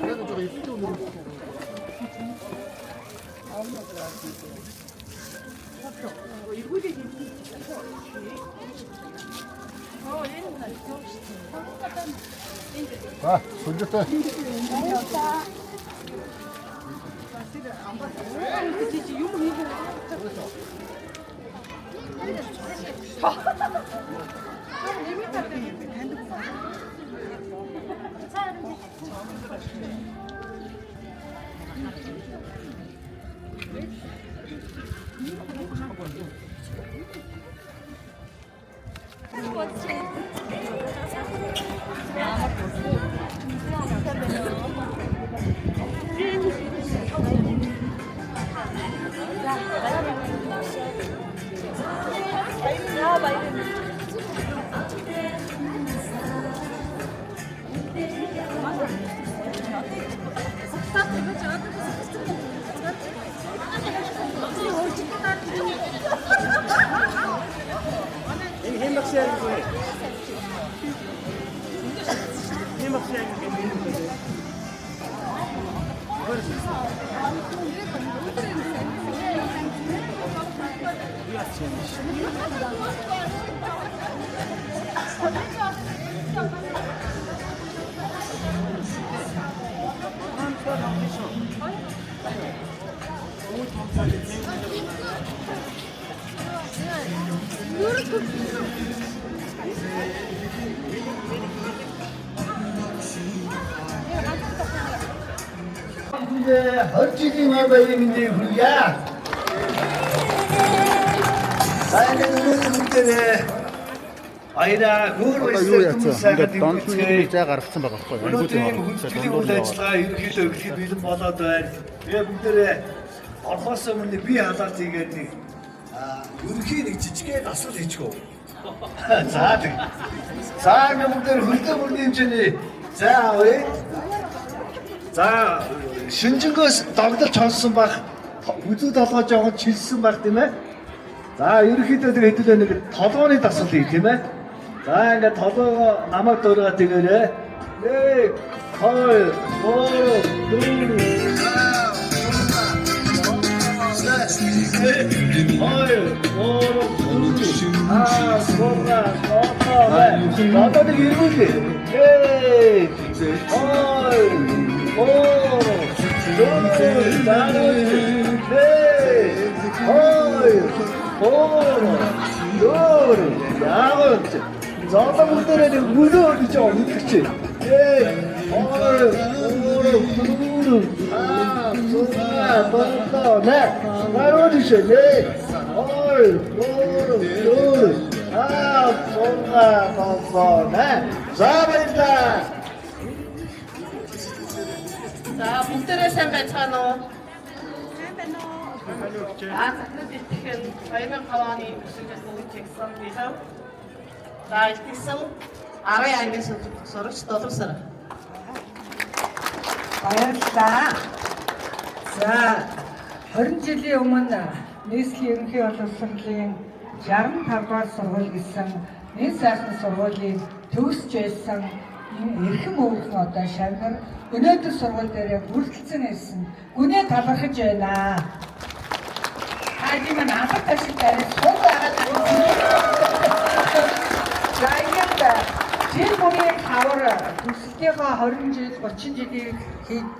그래도 저거 이쁘게 오는 거. 아, 손졌다. 근데 어찌지마 발림인데 훌야 나에게 누구는 그때네 아이라 그걸 Ингээд донд нь зай гаргасан байгаа байхгүй юу? өнөөдрийн хүндэтгэлийн үйл ажиллагаа ерөнхийдөө ихэд бэлэн болоод байна. Тэгээ бүгдээрээ орхоос өмнө би халаад тэгээд нэг ерөнхий нэг жижигхэн дасгал хийчихв. За тэг. За ингээд бүгдээр хөлтөө бүрний хэмжээний за авъя. За шинжэнгөөс догдолч хонсон баг үзүү толгой жоохон чилсэн баг тийм ээ. За ерөнхийдөө тэр хэдүүлээ нэг толгойн дасгал хий тийм ээ. За ингээд толгойгоо намайг дөрөөгөө тэгээрээ. 1 2 Зоолон бүгдээрээ мөрөө гэж өгдөг чи. За бүгдээрээ сайн байцгаана уу? Сайн байна уу? Захад итгэл 2005 оны өсөлтөс бүгд чигсэн бихав. За итгэсэн 10 ангис сурагч долоосаар. Баярлалаа. За 20 жилийн өмнө нийслэлийн ерөнхий боловсролын 65 дугаар сургууль гэсэн нэг сайхан сургуулийн төгсж байсан эрхэм өвгөн одоо шавнар өнөөдөр сургууль дээр бүрдэлцэн ирсэн. Гүнээ талархаж байна. Хаажим анхаар ташилтай сул байгаад за ингээд тэр бүмийн хавар төсөлтийнхөө 20 жил 30 жилийн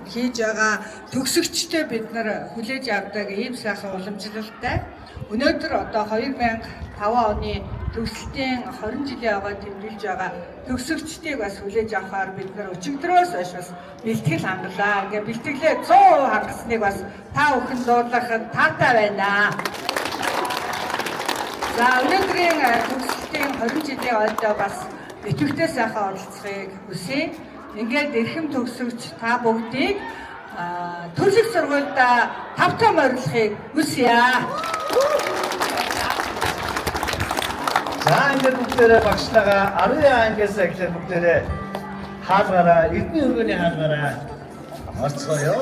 хийж байгаа төгсөгчтэй бид нар хүлээж авдаг ийм сайхан уламжлалтай. Өнөөдөр одоо 2005 оны төгсөлтийн 20 жилийн аваад тэмдэглэж байгаа төгсөгчдийг бас хүлээж авахаар бид нар өчигдрөөс хойш бас бэлтгэл хангалаа. Ингээ бэлтгэлээ 100% хангасныг бас та бүхэн дуурлахад таатай байна. За өнөөдрийн төгсөлтийн 20 жилийн ойдоо бас идэвхтэй сайхан оролцохыг хүсье. Ингээд эрхэм төгсөгч та бүгдийг төрөлх сургуультай тавтан орилохыг хүсье. За ингээд бүгдээрээ багшлага 10 ангиас эхлээд бүгдээрээ хаалгараа, эдний өргөний хаалгараа орцгоё.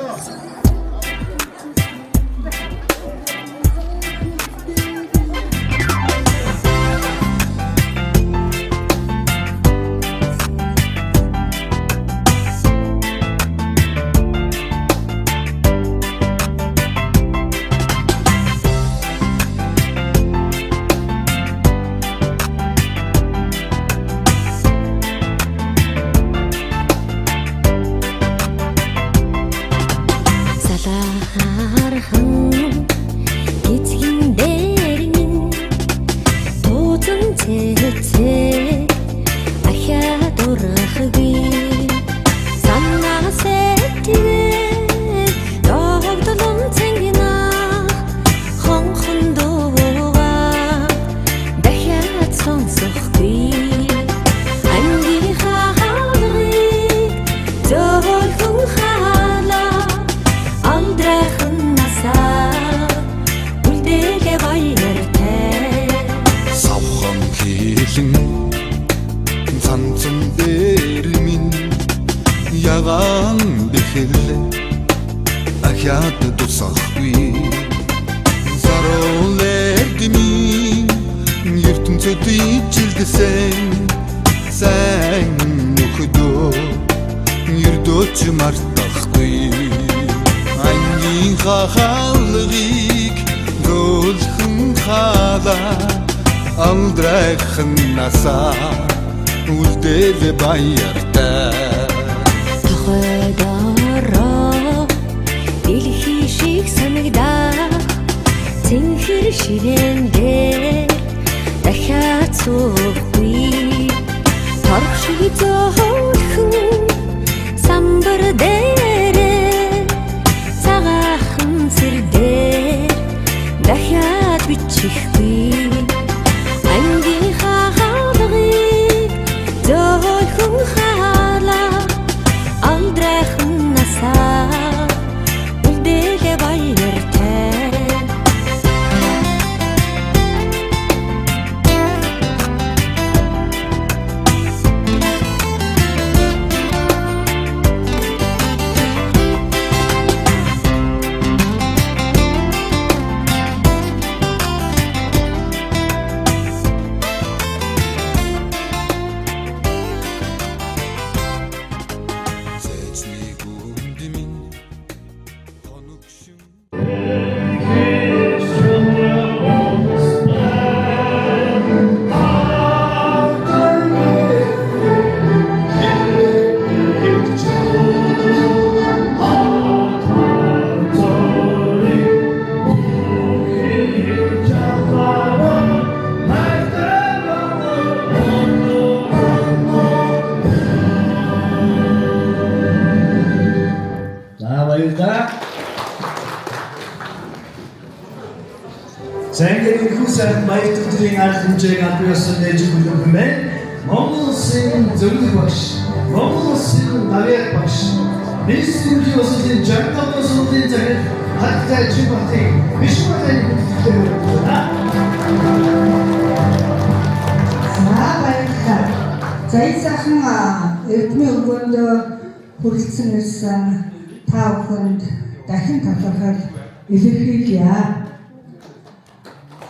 цагаан бэхэл ахяд тусахгүй заролэдми ертөнцөд ижилсэн сайн нөхөдөө ердөөч мартахгүй ангийн хахалгыг зөөлхөн халаа амдрайхан насаа үлдэл баяртай тохойдороо дэлхий шиг санагдаа цэнхэр ширээн дээр дахиад суухгүй торх шиг зөөлхөн самбар дээрээ цагаахан сэр дээр дахиад бичихгүй ангийн хахалгыг зөөлхөн халаа амдрайхан насаа үлдээлээ баяртай Зангэрийн хүсэл баяр хөөрийн арга хэмжээг албаасан нээж бүлэмжмэн Монгол Улсын зөвлөх багш, Монгол Улсын навяг багш, Министрийн улсын жанрын улсын захирал хаттай чимбатыг бишматын хэлэлцээ. За энэ сайхан эрдмийн өргөнд хүрэлцэн ирсэн та бүхэнд дахин талархал илэрхийлье.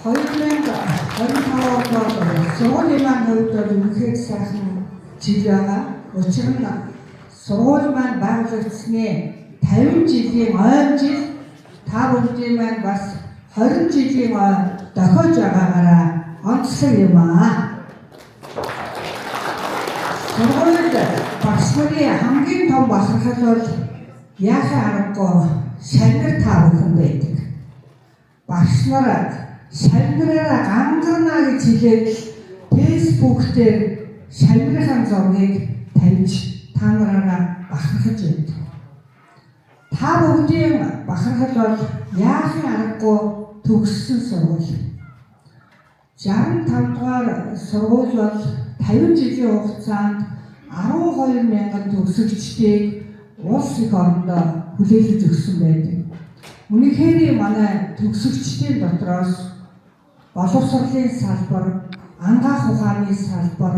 2025 онд сургуулийн маань хувьд үнэхээр сайхан жил байгаа. Учир нь сургууль маань байгуулагдсны 50 жилийн ойн жил та бүхний маань бас 20 жилийн ойн дохиож байгаагаараа онцлог юм аа. Сургуульд багш нарын хамгийн том бахархал бол яахаа аргагүй шагнар та бүхэн байдаг. Багш нар шагнараараа гангарна гэж хэлээд фэйсбүүк дээр шагнарын зургийг тавьж та нараараа бахархаж байдаг. Та бүгдийн бахархал бол яахын аргагүй төгссөн сургууль. 65 дугаар сургууль бол 50 жилийн хугацаанд 12,000 төгсөгчдийг улс их орондоо хүлээлгэж өгсөн байдаг. Үнэхээр манай төгсөгчдийн дотроос боловсролын салбар, ангаах ухааны салбар,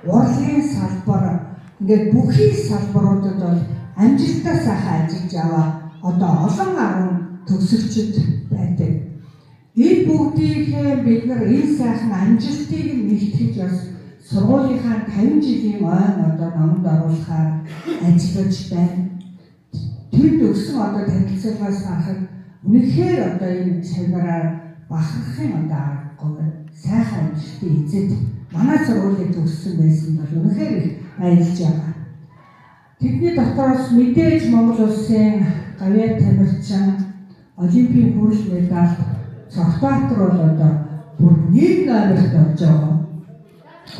урлагийн салбар ингээд бүхий салбаруудад бол амжилттай сайхан ажиллаж аваа одоо олон арван төгсөгчд байдаг. Энэ бүгдийнхээ бид нар энэ сайхан амжилтыг нэгтгэж бас сургуулийнхаа 50 жилийн ойн одоо номонд оруулахаар ажиллаж байна. Тэр төгсөн одоо танилцуулгаас харахад үнэхээр одоо энэ чанараар бахархын одоо аргагүй сайхан амжилтыг эзэд манай сургуулийн төгссөн байсан бол үнэхээр их баярлж байгаа. Тэдний дотроос мэдээж Монгол Улсын гавьяа тамирчин Олимпийн хүрэл медаль Цогтбаатар бол одоо бүр 1 номерт орж байгаа.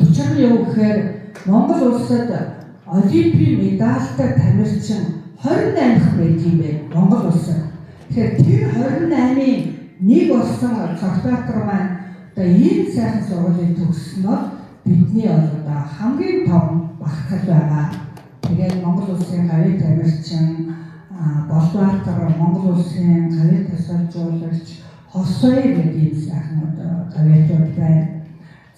Учир нь юу гэхээр Монгол улсад Олимпийн медальтай тамирчин 28 их байдаг юм байна Монгол улсад. Тэгэхээр тэр 28-ийн нэг болсон Цогтбаатар маань одоо энэ сайхан сургуулийн төгссөн бол бидний бол одоо хамгийн том бахархал байгаа. Тэгээд Монгол улсын гавьяа тамирчин Болбаатар, Монгол улсын гавьяа тасалжуулагч Хосой гэдэг сайхан одоо гавьяачуд байна.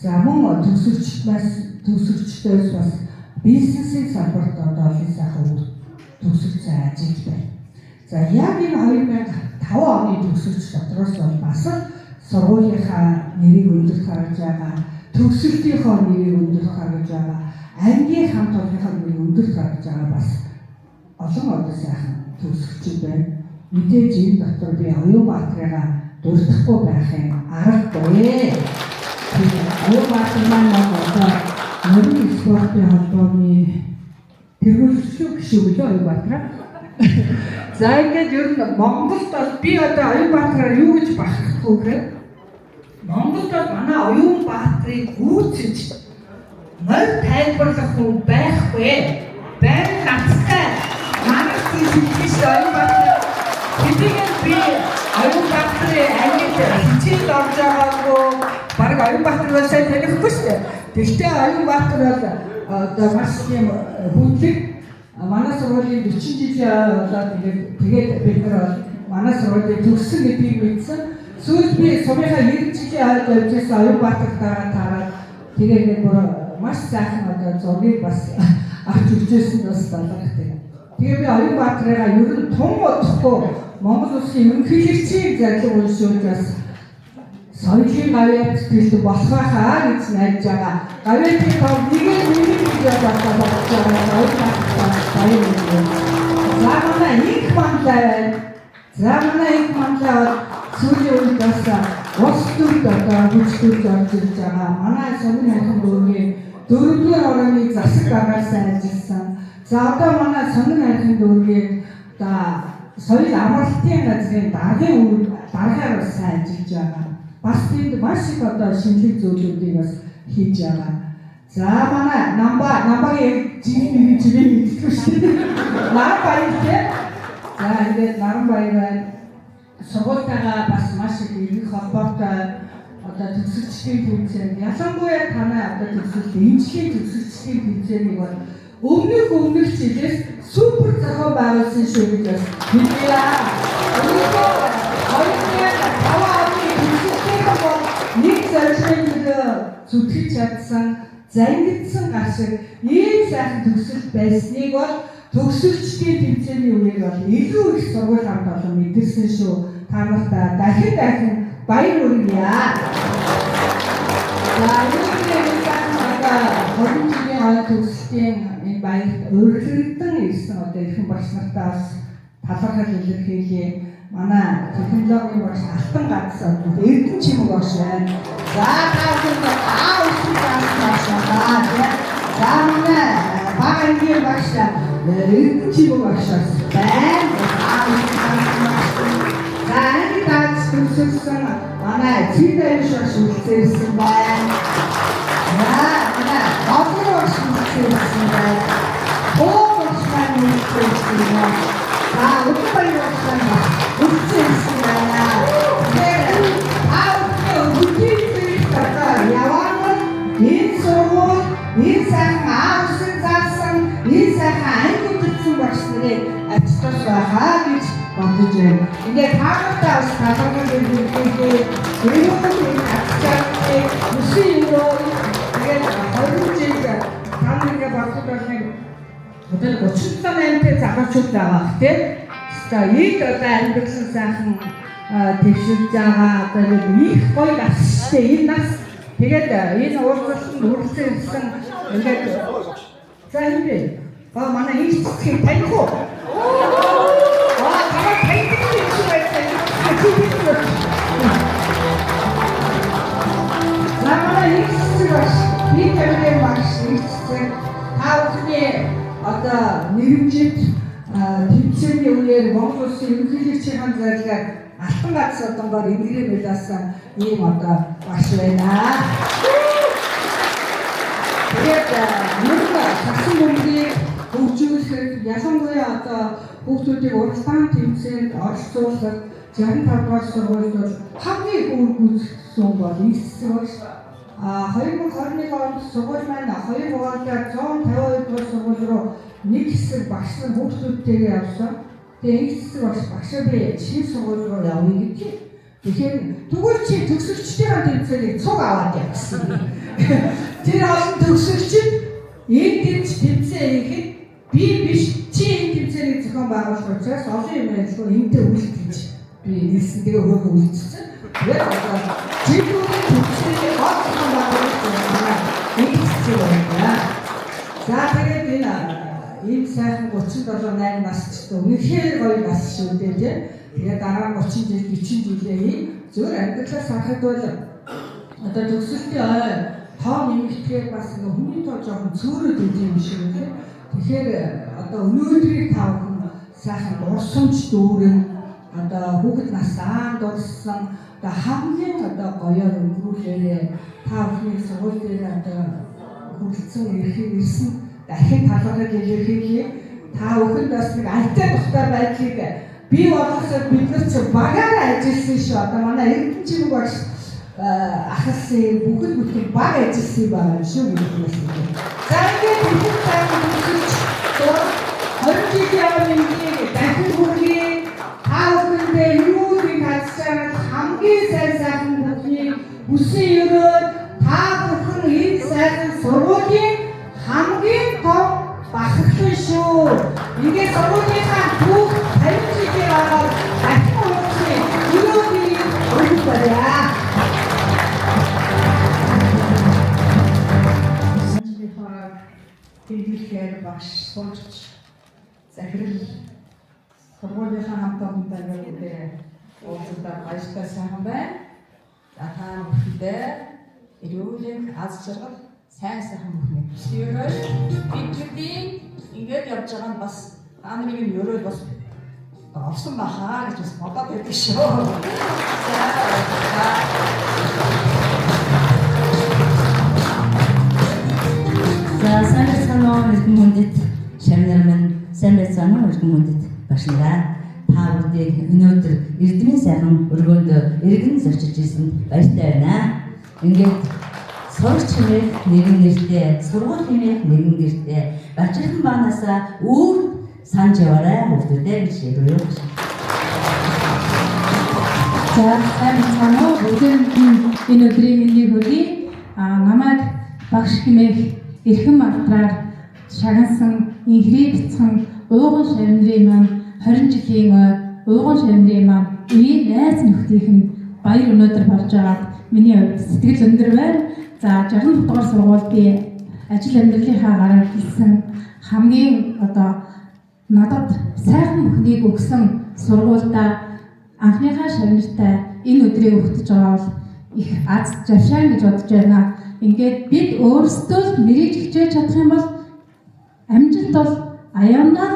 За мөн төгсөгчдөөс бас бизнесийн салбарт одоо олон сайхан За яг энэ 2005 оны төгсөлч дотроос бол бас сургуулийнхаа нэрийг өндөрлөх гаргаж байгаа, төгсөлтийнхөө нэрийг өндөрлөх гаргаж байгаа, ангийн хамт олонхоо нэрийг өндөрлөх гаргаж байгаа бас олон одоо сайхан төгсөлчид байна. Мэдээж энэ дотор би Оюунбаатарыгаа дурдахгүй байхын аргагүй. Оюунбаатар маань одоо нэрийн спортын холбооны тэргүүлэгч гişүү лөө Оюунбаатар. За ингээд ер нь Монголд бол би одоо Оюунбаатараар юу гэж бахархах вэ? Монголд бол манай Оюунбаатарыг гүйцэж морь тайлбарлах хүн байхгүй. Байн хацтай манайх тийш Оюунбаатар хэдийгээр би Оюунбаатарын ангид хичээл орж байгаагүй баг Оюунбаатарыг сайн танихгүй шүү дээ. Гэхдээ Оюунбаатар бол одоо маш тийм хүнлэг манай сургуулийн 40 жилийн болоод тэгээд бид нар манай сургуулийн төгссөн гэдгийг мэдсэн. Сүүлд би сумынхаа 90 жилийн хойд явж байсан Оюунбаатар тараад тэгээд бүр маш сайхан одоо зургийг бас авч үзсэн бас талархдаг. Тэгээд би Оюунбаатарыгаа ер нь тун бодохгүй Монгол улсын ерөнхийлөгчийн зарлиг уншуулж бас соёлын гавьяа сэтгэлд болох хаа гэж найдаж байгаа. Гавьяатын тав нэгээр гэж бодож байгаа. За манай их манлай байна. За манай их манлай бол сүүлийн үед бас улс төрд одоо хүчлүүлж орж ирж байгаа. Манай Сонин хайхан дүүргийн 4-р орны засаг даргаасаа ажилласан. За одоо манай Сонин хайхан дүүргийн одоо соёл амралтын газрын даргаар бас ажиллаж байгаа. Бас тэнд маш их одоо шинэлэг зүйлүүдийг бас хийж байгаа. За манай намбагийн жинхэнэ жирээн мэддэг шүү дээ. Нарбаяр тийм. За ингээд Нарбаяр байна. Сургуультайгаа бас маш их ирэх холбоотой одоо төгсөлчдийн төвчээр ялангуяа танай одоо төгсөлт эмчлийн төгсөлчдийн төвчээрийг бол өмнөх жилээс супер зохион байгуулсан шүү гэж бас хэлээ. Нэг зорилгын зүтгэж чадсан, зангидсан гашиг ийм сайхан төгсөлт байсныг бол төгсөлчдийн тэмцээний үеэр бол илүү их сургууль хамт олон мэдэрсэн шүү. Та нартай дахин баяр хүргье. За энэ хөрөнгөний хойд төгсөлтийн энэ баярт өргөгдөн ирсэн одоо эрхэм багш нартай бас талархал илэрхийлье. Манай технологийн багш Алтан гац Эрдэнэ чимэг багш байна. За таасаа усан багш байна. За манай багийн багш Эрдэнэ чимэг багш байна. За энэ гац төгсөлсөн манай Цэдэрш багш үлдсэн байна. За манай Баатар багш үлдсэн байна. Багш маань үлдсэн байна. За өдөр багш үлдсэн байна. Энэ сургууль, энэ сайхан аавсан заасан, энэ сайхан анги үлдсэн багш нарыг ачтаж байгаа гэж бодож байна. Ингээд таамагтай бас талархал илэрхийлээ. Өөрөөр ачтагчдыг өсөн юу тэгээд 20 жил таамагтай багтуулсан одоо 38-тэй залуучууд байгаа тийм. За ийд одоо амьдрсан сайхан тэгшилж байгаа одоо их гоё нас шүү дээ. Энэ нас тэгээд энэ уулзалтанд үргэлжлүүлсэн ингээд за энэ манай их цэцгийг таних уу? Тамаа таних гэж байсан. Манай их цэцэг бас би тэрээр маш их цэцэг таавны одоо нэрмжид тэмцээний үеэр Монгол улсын ерөнхийлөгчийн зарлагаар Алтан гац одонгоор энгэрээ медалсан ийм одоо багш байна. Тэгээд нэг шашин мөнгөийг хөгжүүлэхэд ялангуяа одоо хүүхдүүдийг уралдаан тэмцээнд оролцуулах 65 дугаар сургуульд бол хамгийн үүрэг гүйцэтгэсэн бол ийцсэн багш. 2021 онд сургууль маань 2 хугацаар 152 дугаар сургууль руу нэг хэсэг багш нар хүүхдүүдтэйгээ явсан. Тэгээд энэ хэсэг багшаа би шинэ сургууль руу явъя гэдгийг. Тэгэхээр тэгвэл чи төгсөгчдийн тэмцээнийг цуг аваад явсан. Тэр олон төгсөгчд энэ тэмцээн хийхэд би биш чи энэ тэмцээний нэрийг зохион байгуулах учраас олон юм ажиллах юмтай үйлдэж би хэлсэн. Тэгээ өөрөө үйлдсэн. Тэгээд одоо жишүүний төвчний гол зохион байгуулалт хийгдсэн байна. За тэгээд энэ сайхан 37-8 насчтай үнэхээр гоё нас шүү дээ тийм. Тэгээд дараа 30 жил 40 жилээ зөвөр амьдралаа санахад бол одоо төгсөлтийн ой тоо нэмэгдэхээр бас нэг хүний тоо жоохон цөөрөд үгүй юм шиг үлээ. Тэгэхээр одоо өнөөдрийг тав сайхан урсамж дүүрэн одоо хүүхэд насаа дурсан одоо хамгийн одоо гоёор өнгөрүүлээрээ та бүхний сургууль дээр одоо хүрэлцэн ирсэн дахин талархаж илэрхийлье. Та бүхэнд бас нэг алтай тухтай байдлыг бий болгоход бид нар ч багаараа ажилласан шүү. Одоо манай Эрдэнэчиг багш ахалсан бүгд бүтэн баг ажилласан байгаа юм шүү гэдэг юм. За ингээд бүгд сайхан үзэж 20 жилийн өмнө дахин хүргэе. Та бүхэндээ юунийг хацсаар хамгийн сайхан бүхний бүсэн өрөө та бүхэн энэ сайхан сургуулийн хамгийн том бахархан шүү. Ингээд сургуулийнхаа бүх хариуцлагыг аваад дахин урагшийн өрөөний өргөж барья. Тэдгээр багш суулж захирал сургуулийнхаа хамт олонтой бүгдээ уулзалтаар баяртай сайхан байна. За та бүхэндээ эрүүлийн аз жаргал сайн сайхан бүхний өсөөрөө бидний ингээд явж байгаа нь бас та нарын өрөө бас орсон бахаа гэж бас бодоод байдаг шүү. За сайн байна уу иргэн хүндэт шавнар минь сайн байна уу иргэн хүндэт багшнараа та бүдийг өнөөдөр эрдмийн сайхан өргөөнд иргэн зорчиж ирсэн баяртай байна. Ингээд сурч хэмээх нэгэн нэртэй, сургууль хэмээх нэгэн нэртэй бачирхан баанаасаа өөр санаж яваарай хүмүүстээ гэж ярив. За сайн байна уу бүгд энэ өдрийн мэндийг хүргэе. Намайг багш хэмээх эрхэм алдраар шагансан инхрээ бяцхан ууган шавнрын маань 20 жилийн ууган шавнрын маань үеийн найз нөхдийнх нь баяр өнөөдөр болж байгаад миний хувьд сэтгэл өндөр байна. За 60 дугаар сургууль би ажил амьдралынхаа гараар хэлсэн хамгийн одоо надад сайхан бүхнийг өгсөн сургуультай анхныхаа шавнартай энэ өдрийг өгтөж байгаа бол их аз жаршаа гэж бодож байна. Ингээд бид өөрсдөө мэрийж хичээж чадах юм бол амжилт бол аяндаа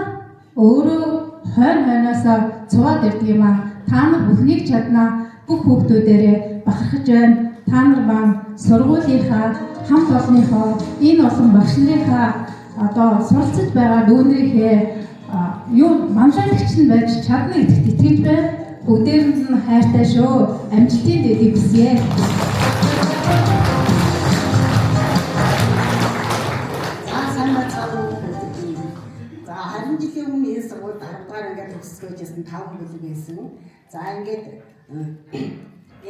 өөрөө хойноосоо цуваад ирдэг юм аа. Та нар бүхнийг чаднаа бүх хүүхдүүдээрээ бахархаж байна. Та нар маань сургуулийнхаа хамт олонныхоо энэ олон багш нарынхаа одоо суралцж байгаа дүүнэрийнхээ юу манлайлагч нь байж чадна гэдэгт итгэж байна. Бүгдээр нь хайртай шүү. Амжилтын дэдийг хүсье. жилийн өмнө энэ сургуульд 10 дахь ангид төгсгөөжсэн 5 бүлэг байсан. За ингээд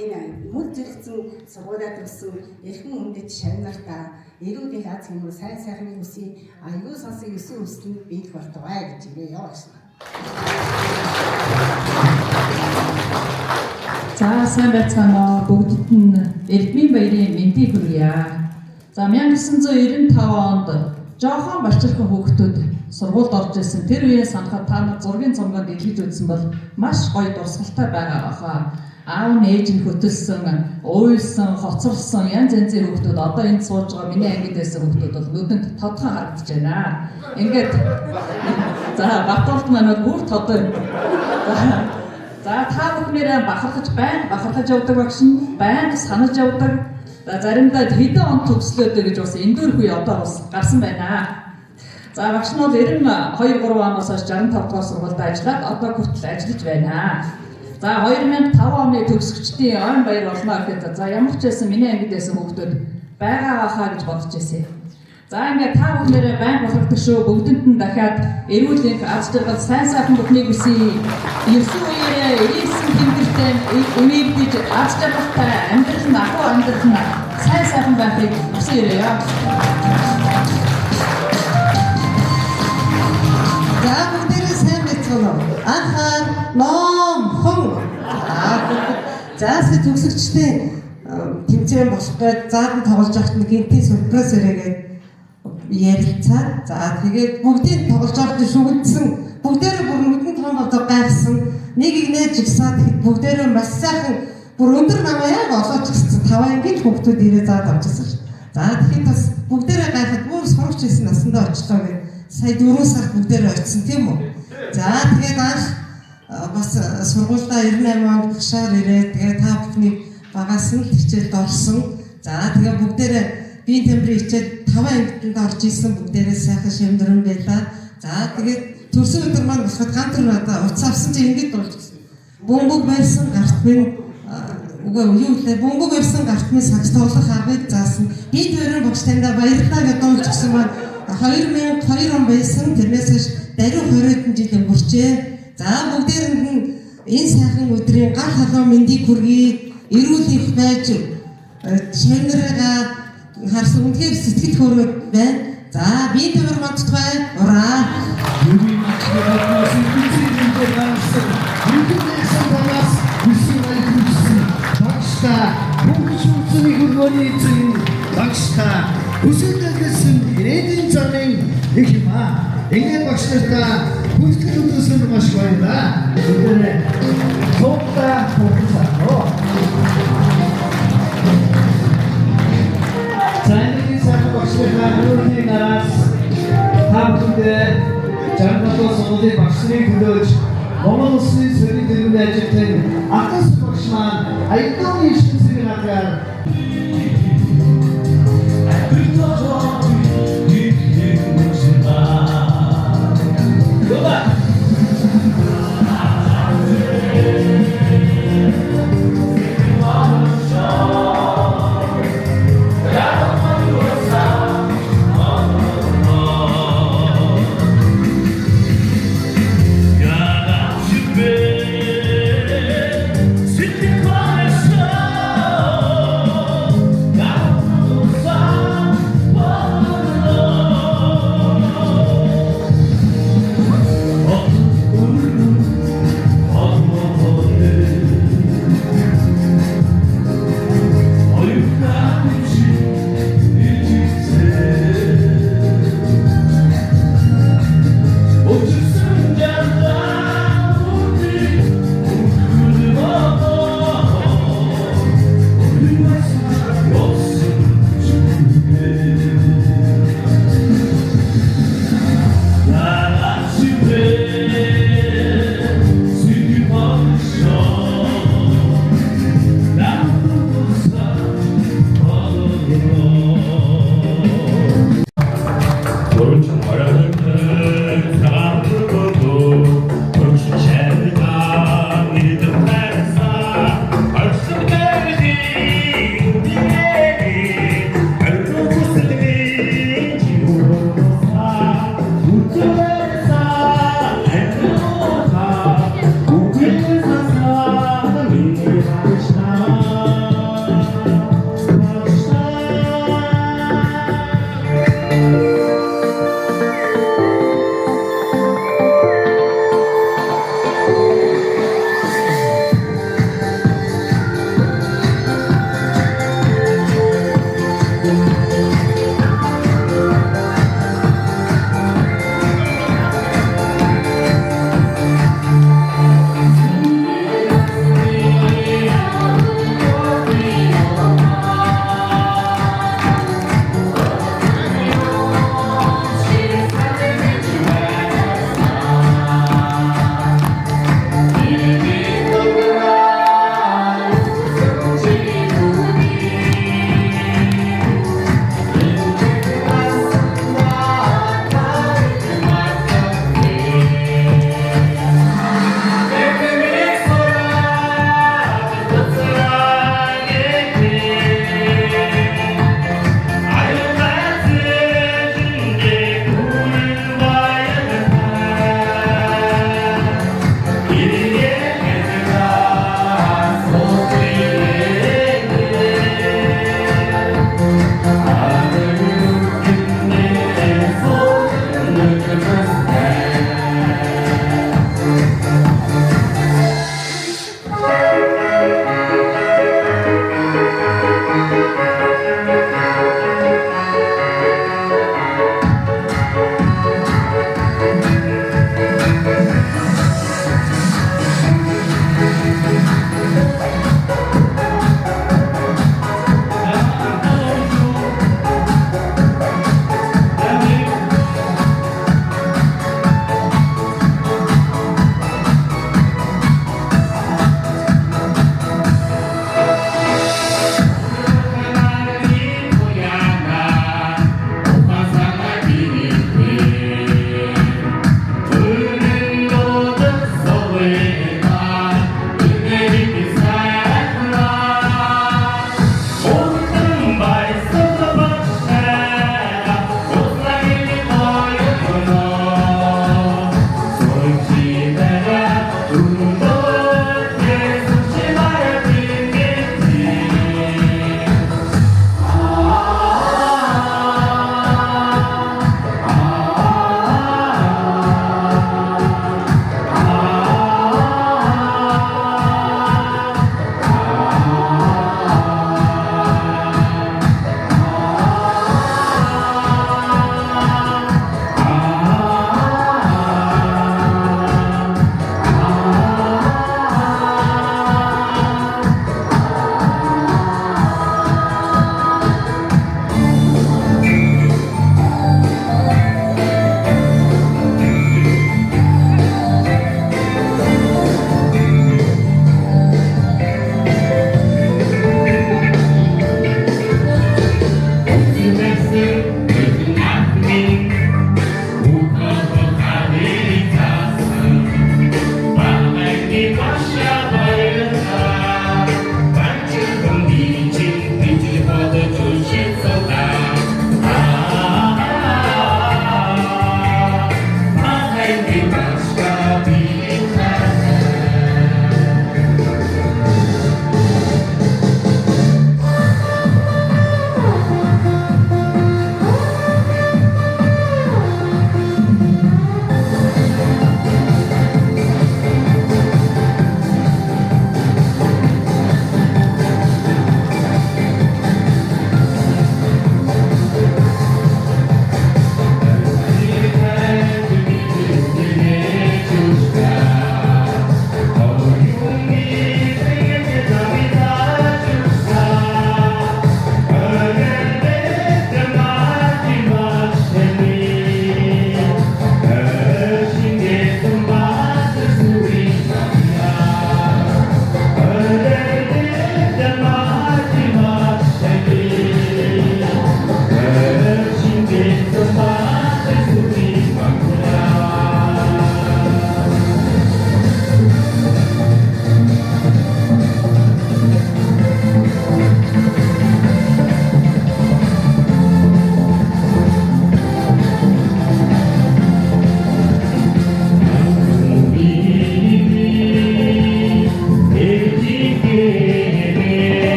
энэ мөн зэрэгцэн сургуулиа төгссөн эрхэм хүндэт шавнартаа эрүүл их аз хэмжээ сайн сайхны үсийн аюул сонсын 9 өсөлтөнд биелэх болтугай гэж ирээ явуулсан. За сайн байцгаана уу бүгдд нь эрдмийн баярын мэндийг хүргье. За 1995 онд жоохон бачирхан хүүхдүүд сургуульд орж ирсэн. Тэр үеэ санахад та нар зургийн цомгонд илгээж үзсэн бол маш гоё дурсгалтай байгаа баха. Аав нь ээж нь хөтөлсөн, уйлсан, хоцорлсон янз янзын хүүхдүүд одоо энд сууж байгаа миний ангид байсан хүүхдүүд бол нүдэнд тодхон харагдаж байна. Ингээд за баталт манад бүр тодоо. За та бүхнээрээ бахархаж явдаг багш нь байнга санаж явдаг. За заримдаа хэдэн он төгслөөдөө гэж бас эндүүр үе одоо бас гарсан байна. За багш нь бол 92-3 оноос хойш 65 дугаар сургуульд ажиллаад одоо хүртэл ажиллаж байна. За 2005 оны төгсөгчдийн ойн баяр болноо гэхэд за ямар ч байсан миний ангид байсан хүүхдүүд байгаа хаа гэж бодож байсан. За ингээд та бүхнээрээ байнга бахархдаг шүү. Бүгдэнд нь дахиад эрүүл энх аз жаргал сайн сайхан бүхнийг хүсье. 9 үеэрээ ирсэн тэмдэгтэй эмээгдэж аз жаргалтай амьдрал нь ахуй амьдрал нь сайн сайхан байхыг хүсье. За бүгдээрээ сайн байна уу? Анхаар ном хон. За төгсөгчдийн тэмцээн болох гэж заадан тоглож авах нь гинтийн сюрприз ирээгээд ярилцаад за тэгээд бүгдийг тоглож авах нь шүгдсэн бүгдээрээ бүр нүдэн том бодоо гайхсан нэгийг нээж игсаад бүгдээрээ маш сайхан бүр өндөр намаа яг олооч гэсэн 5 ангийн хүүхдүүд ирээ заад авчихсан ш. За тэгэхээр бас бүгдээрээ гайхаад бүр сонгож ирсэн насандаа очлоо гэж сая 4 сард бүгдээрээ очсон тийм үү? За тэгээд анх бас сургуультай 98 онд багшаар ирээд тэгээд та бүхний багаас нь хичээлд орсон. За тэгээ бүгдээрээ биеийн темперийн хичээл 5 ангид орж исэн бүгдээрээ сайхан шимдэрэн байлаа. За тэгээд төрсөн өдөр маань болоход гантар надаа уц авсан чи ингэж дуулчихсан. Бөмбөг барьсан гарт минь үгүй юу лээ бөмбөг барьсан гарт минь сагс тоглох аргыг заасан. Би төрийн багш таньда баярлалаа гэж дуулчихсан маань 2002 он байсан. Тэрнээс хойш даруй 20 хэдэн жил өнгөрчээ. За бүгдээрэнд нь энэ сайхан өдрийн гар халуун мэндийг хүргэе. Эрүүл их байж шавнараа харсан үнээр сэтгэл хөөрөг байна. За би төвөр мандтгай ураа. Юуны мачгаа сэтгцэн дээрсэн. Юугээс банаас бисмай күссэн. Багшта бүгшүүцний хөргөний эзэн багшта өсөлтөлсөн ирээдүйн замын их юм аа. Ингээд багш нартаа хүсэл төсөнд маш баярлалаа. Бүгдээ топта бүгсаа. Цайны сайхан багштай хөрөний нараас хамтдаа жаргалтай сонголтын багшны төлөөж Монгол Улсын сэргийн төлөвлөмж ажилтны Атас багш маань аятны ишинсийн хагаар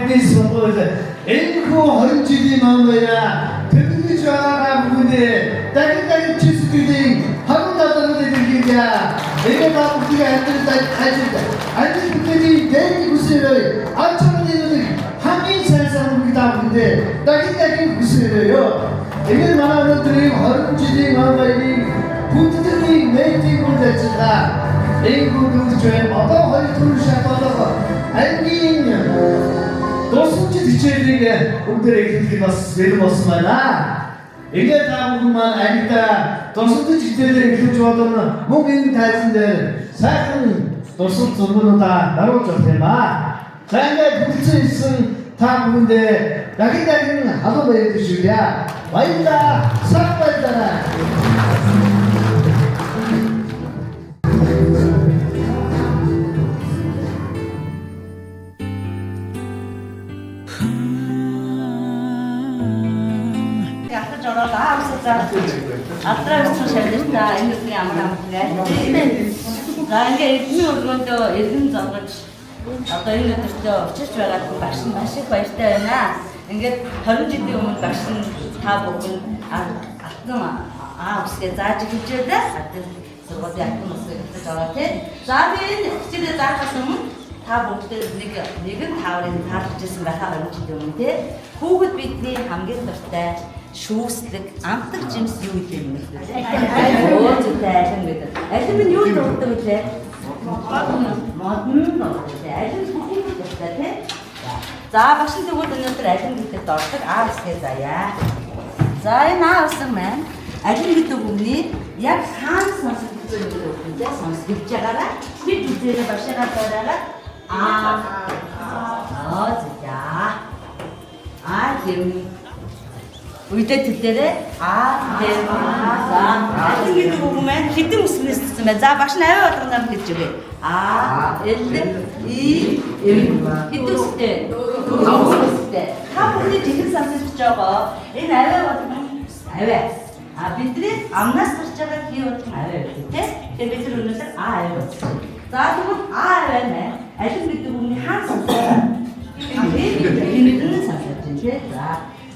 бүгдийн сургууль энэхүү 20 жилийн мандаа төвлөж байгаа бүгдээ дахин чи сэтгэлийн хагас талаар хэлье. Энэ бүгдийг амьдралд ажил бүтэлийн дэд хүсээрээ ачааны хамгийн сайн бүгдээ дахин хүсээрээ. Энэ манай өнөөдрийн 20 жилийн мандаа бүтэлийн мэйтийг үлдээчихлаа. Энэ бүгд одоо хоёр төрөл шаталгаа ангийн досч хичээлийг бүгдээ эхлэх бас бэлэн болсон байна. Ингээд та бүхэн маань ангида досч хичээлээ эхлэж болно. Мөн энэ тайзан дээр сайхан досч зургуудаа даруулж авах юм аа. За ингээд бүтцэн та бүхэндээ дахин халуун баяр хүргье. Баярлалаа. Сайн баярлалаа. Атраа үсэн шавлаа энэ үгүй ямар амтгай. За ингээ эдний өргөндөө эргэн зогож одоо энэ өдөртөө очиж байгаа хүн маш их баяртай байна. Ингээд 20 жилийн өмнө багш нь та бүхэн алтан усгээ зааж хэлжээ дээ. Сургуулийн алтан усгээ хэлж байгаа тийм. За би энэ хичээлээ заахаас өмнө та бүгдээ нэгэн тааврын таалж ирсэн байхаа 20 жилийн өмнө тийм. Хүүхэд бидний хамгийн дуртай шүүслэг амтар жимс юу гэдэг юм бэ? Оо зүйтэй айлан гэдэг. Айлан минь юу дуртай вэ? Модон дуртай. Айлан бүхэн дуртай тийм. За багш нь тэгвэл өнөөдөр айлан гэдэг дордог аавс гээ заяа. За энэ аавсан маань айлан гэдэг үгний яг хаана сонсох гэж байгаа юм бэ? Сонсож байгаараа би үзээрээ багшаа байгаагаа гэм үйдээ төлөөрэй. Гэм айлан гэдэг үг маань хэдэн үснээс туссан бай. За багш нь аваа болгоноор хэлж өгье. Хэдэн үстэй? Та бүхний жихэн сонсож байгаа энэ аваа болгон аваа. Бидний амнаас гарч байгаа хий болгон аваа гэдэг тийм. Тэгэхээр бид өнөөдөр аваа болсон. За тэгвэл аваа маань айлан гэдэг үгний хаан сонсоо. Энэ мэдэн сонсож байна тийм.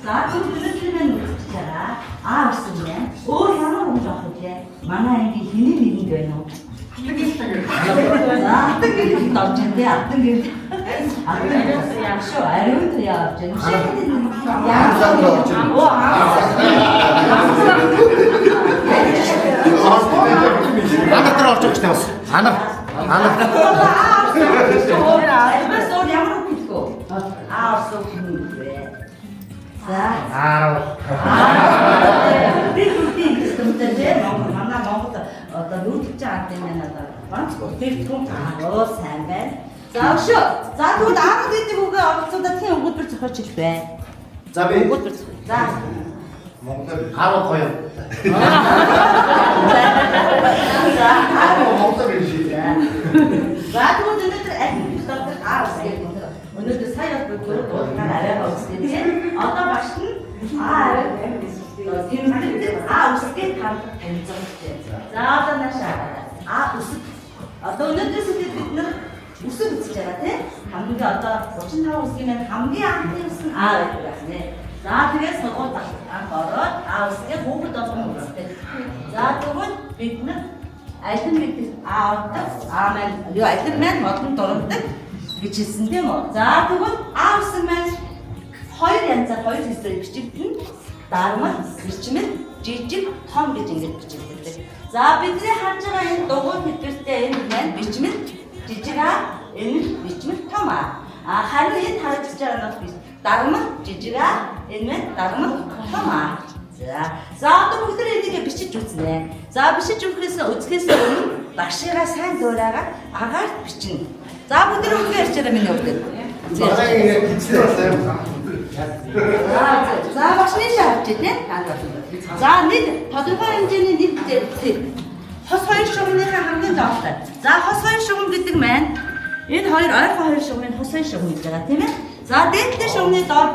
За тэгвэл өнөөдөр маань үзэж байгаа авсан юм. Өөр ямар хүн болох вэ? Манай ангийн хэний нэгэнд байна уу? Алтан гэдэг дорж энэ алтан гэдэг. Яа шүү ариун яа гэж. Анатар орж өгч тавс. Анаа. Манай Монгол одоо нүүдэлж байгаа юм байна одоо. Банц бүтээгдэхүүн аа сайн байна. За өшөө. За тэгвэл 10 гэдэг үгээ оролцоодоо тийм өгүүлбэр зохиож хэлбэ. За би өгүүлбэр. За Монголоор хараа гоё. За Монголоор биш. За тэгвэл өнөөдөр аль доктор аавс гэдэг өнөөдөр сая бүгд дуулахаар аваа үзсэн тийм. Одоо багш нь тэмдэглэдэг усгээ танилцуулж. За одоо наашаа үсэг. Одоо өнөөдрөөс бид нар үсэг үзэж байгаа тийм. Хамгийн одоо 35 үсгийн маань хамгийн анхны үс нь байдаг байна. За тэгээд сургууль анх ороод усгээ хүүхэд болгон үздэг. За тэгвэл бид нар айлан гэдэг авдаг. Маань юу айлан маань модон дурдаг гэж хэлсэн тийм үү? За тэгвэл ус маань хоёр янзаар хоёр хэсгээр бичигдэн. Дармал, бичмэл, жижиг, том гэж ингэж бичигддэг. За бидний харж байгаа энэ дугуй хэлбэртэй энэ маань бичмэл, жижиг энэ бичмэл, том харин энэ харж байгаа нь дармал, жижиг энэ маань дармал, том За одоо бүгд энийг бичиж үзнэ. За бичиж үзэхээс өмнө багшаараа сайн дуурайгаад агаарт бичнэ. За бүгд үгүй ярьчаараа миний өгдөг. За багшны шавж тийм. За нэг тодорхой хэмжээний нэг дээр хос хоёр шугамныхаа хамгийн доотлоо. За хос хоёр шугам гэдэг маань энэ хоёр ойрхон хоёр шугамын хос хоёр шугам гэж байгаа тийм ээ. За дээдтэй шугамны доор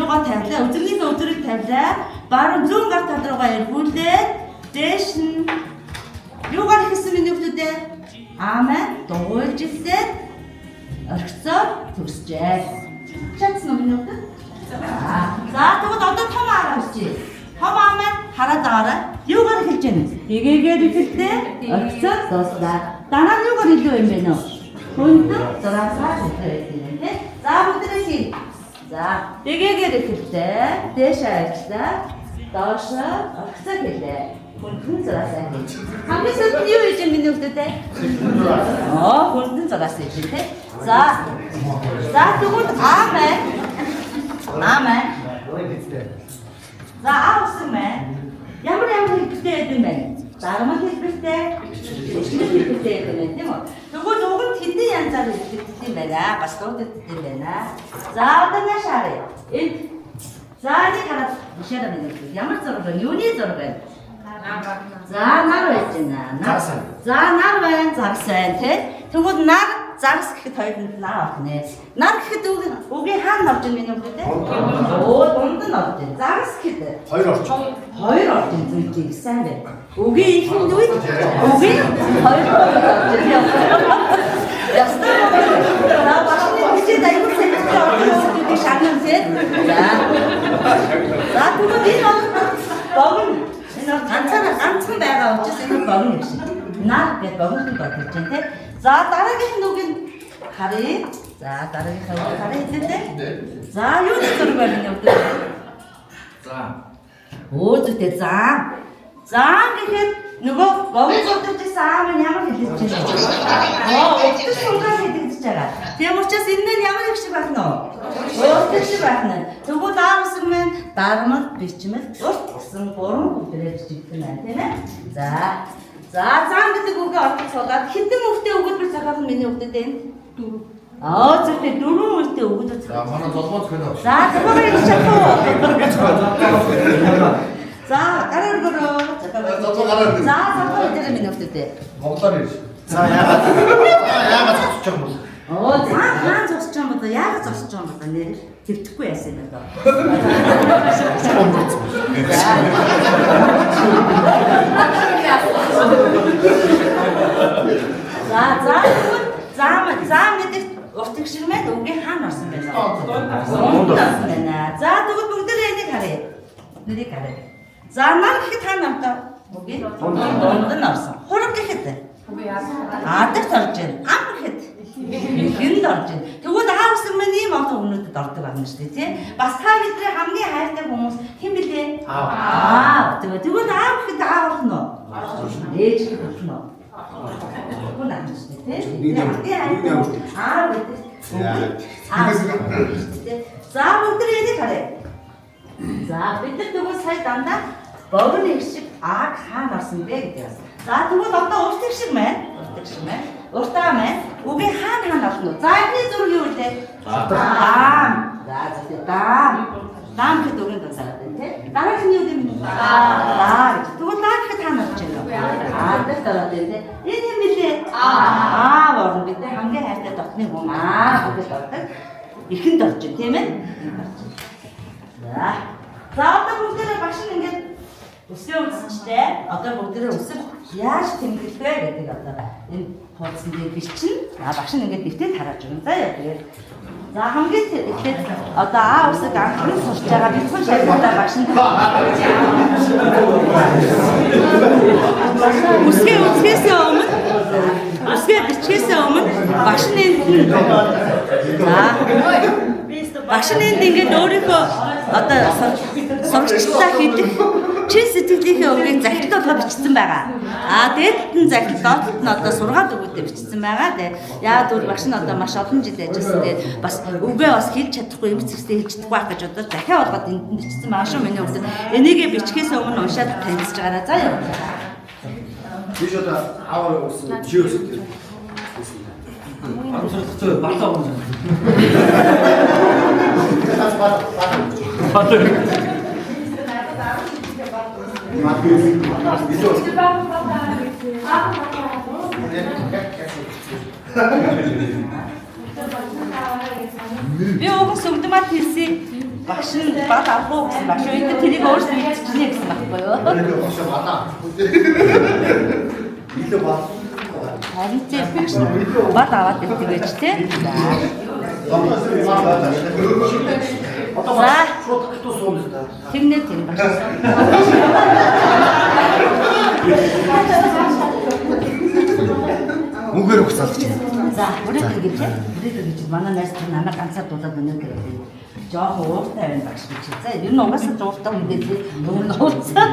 юугаа тавилаа, үзэгнийхээ өдрийг тавилаа. Баруун зүүн гар тал руугаа эргүүлээд дээш нь юугаар хийсэн миний хүмүүсээ Аамен дугуйлж илээ орхицоо төгсжээ. Чадсан уу минь үү? За тэгвэл одоо том аргач. Том амаа хараад байгаарай. Юугаар хэлж яана? Тэгээгээр ихтэй огцоо дууслаа. Дараа нь юугаар илүү юм бэ нөө? Хөнтөн зурагсаа хэлдэг юм тий. За бүгдээ хий. За тэгээгээр ихтэй дээш ажиллаа. Доош огцоо хэлээ. Хөнтөн зурагсаа хий. Хамгийн сүүлд нь юу хийж юм минь үгтэй? Хөнтөн зурагсаа хий тий. За тэгвэл Мама. За авсан мэн. Ямар хэлбэртэй байдаг юм бэ? Зармал хэлбэртэй. Хэлбэртэй байдаг юм тийм үү? Тэгвэл уг нь хэдэн янзаар хэлбэртэй юм байна? Бас дууддаг юм байна. За одоо нааш харъя. Энд за нэг хараад бишээр байна. Ямар зураг вэ? Юуны зураг вэ? За нар байж байна. За нар байна, загс байна тий. Тэгвэл нар загс гэхэд хоёрын нар авах нэ. Нар гэхэд үгийн хаана орж ийн минь үү те? Дунд нь орж ийн. Загс гэхэд хоёр орж ийн зүйлийг сайн байна. Үгийн ихэнд үед үгийн хоёр орж ийн. Ястаа на башны бичээд аюул сэвэлтэй орж ирсэн шагнан те. За тэгвэл энэ богн энэ ганцхан байгаа учраас энэ богн юм шиг. Нар гэдэг богн бодож байна те. За дараагийнх нь үгийн харъя. За дараагийнхаа үгийг харъя тий. За юу зураг байна юм бэ? За. Зүйтэй за. За гэхэд нөгөө богино зурдагч аав нь ямар хэлж байна? Өчтөр сунгаар хэлж байгаа. Тийм учраас энэ нь ямар их шиг байна нөө? Өчтөр шиг байна. Тэгвэл аавсан мэн дармал бичмэл урт гэсэн гурван бүлрэж жигдэн байна тийм ээ. За гэдэг үгээ ордог суулгаад хэдэн үгтэй өгүүлбэр цагаах нь миний үгтэй дээ? 4. Зөвхөн 4 үгтэй өгүүлбэр цаг. За манай толгой зөвхөн. За зөвхөн хийж чадах уу? За гараар гөрөө. За зөвхөн дээр миний үгтэй дээ. Монголоор хийж. За яагаад зогсож байгаа юм бэ? Хаан зогсож байгаа юм бол яагаад зогсож байгаа юм бэ? Нэр хэвтэхгүй яасан юм даа. За мэдээ уртг шиг мэд үгийн хаана орсон байна? Дунд орсон байна. За тэгвэл бүгдээ энийг харъя. Нэрийг харъя. За нар гэхэд хаана амтаа? Үгийн дунд нь орсон. Хураг гэхэд адагт орж байна. Ам гэхэд ихэнд орж байна. Тэгвэл аавсан мань ийм олон өмнөдөд ордог байна шүү дээ тий. Бас та бидний хамгийн хайртай хүмүүс хэн блэ? Тэгвэл аав гэхэд аав орно уу? Ээж гэхэд орно уу? Гүн амжиж тий. За бүгдээ энийг харъя. За бид нар тэгвэл сая дандаа богино их шиг ааг хаана орсон бэ гэдэг байна. За тэгвэл одоо урт их шиг байна. Уртаа маань үгийн хаана орсон уу? За энэ зураг юу вэ? Даам. За даам гэдэг үгийн дансаад байна тий. Дараагийнх нь юу гэм бэ? Тэгвэл даа гэхэд хаана орж байна вэ? Дэх дараад байна тий. Энэ юм билээ. Орно бид хамгийн хайртай дотны хүм гэдэг ордог. Ихэнд орж байна тийм ээ. За одоо бүгдээ багш нь ингээд өсөө үзчихтэй. Одоо бүгдээ өсөв яаж тэмдэглэх вэ гэдэг одоо энэ хуудсан дээр бичнэ. Багш нь ингээд дэвтэр харааж өгнө. За яа тэгээд за хамгийн эхлээд одоо үсэг анхны сурч байгаа бяцхан шалгуудаа багш нь үсгээ үзэхээс өмнө багш нь багш нь ингээд өөрийнхөө одоо сурагчдаа хийдэг чин сэтгэлийнхээ өвгийг захидлууд болгож бичсэн байгаа. Дээдд нь захидл, доотлолт нь одоо сургаал өгүүлдэ бичсэн байгаа. Яа дүр багш нь одоо маш олон жил ажилласан. Тэгээд бас үгээ бас хэлж чадахгүй юм зэрэгтэй хэлж чадахгүй байх гэж одоо дахиад болгоод энд нь бичсэн байгаа шүү миний хувьд. Энийгээ бичгээс өмнө уншаад танилцж байгаарай. За яа. Биш одоо аваа өгсөн жиос гэдэг. Амсралцаа батаа өгсөн. Би уг сүмдмат хэлсэн багш нь бат авахгүй гэсэн багш үед тэрийг өөрсдөө хэлчихнэ гэсэн байхгүй юу? Харин ч бат аваад ирдэг байж тээ. За. Тэгнэ тийм байна. Мөнгөөр өгсөж. За, бүрээд ингэж манай найз чинь намайг ганцаар дуулаад өнөө гэрээ. Жоох ууртай байна багш гэж. За, ер нь угаасаа ууртай юм дээр нөгөө нууцсан.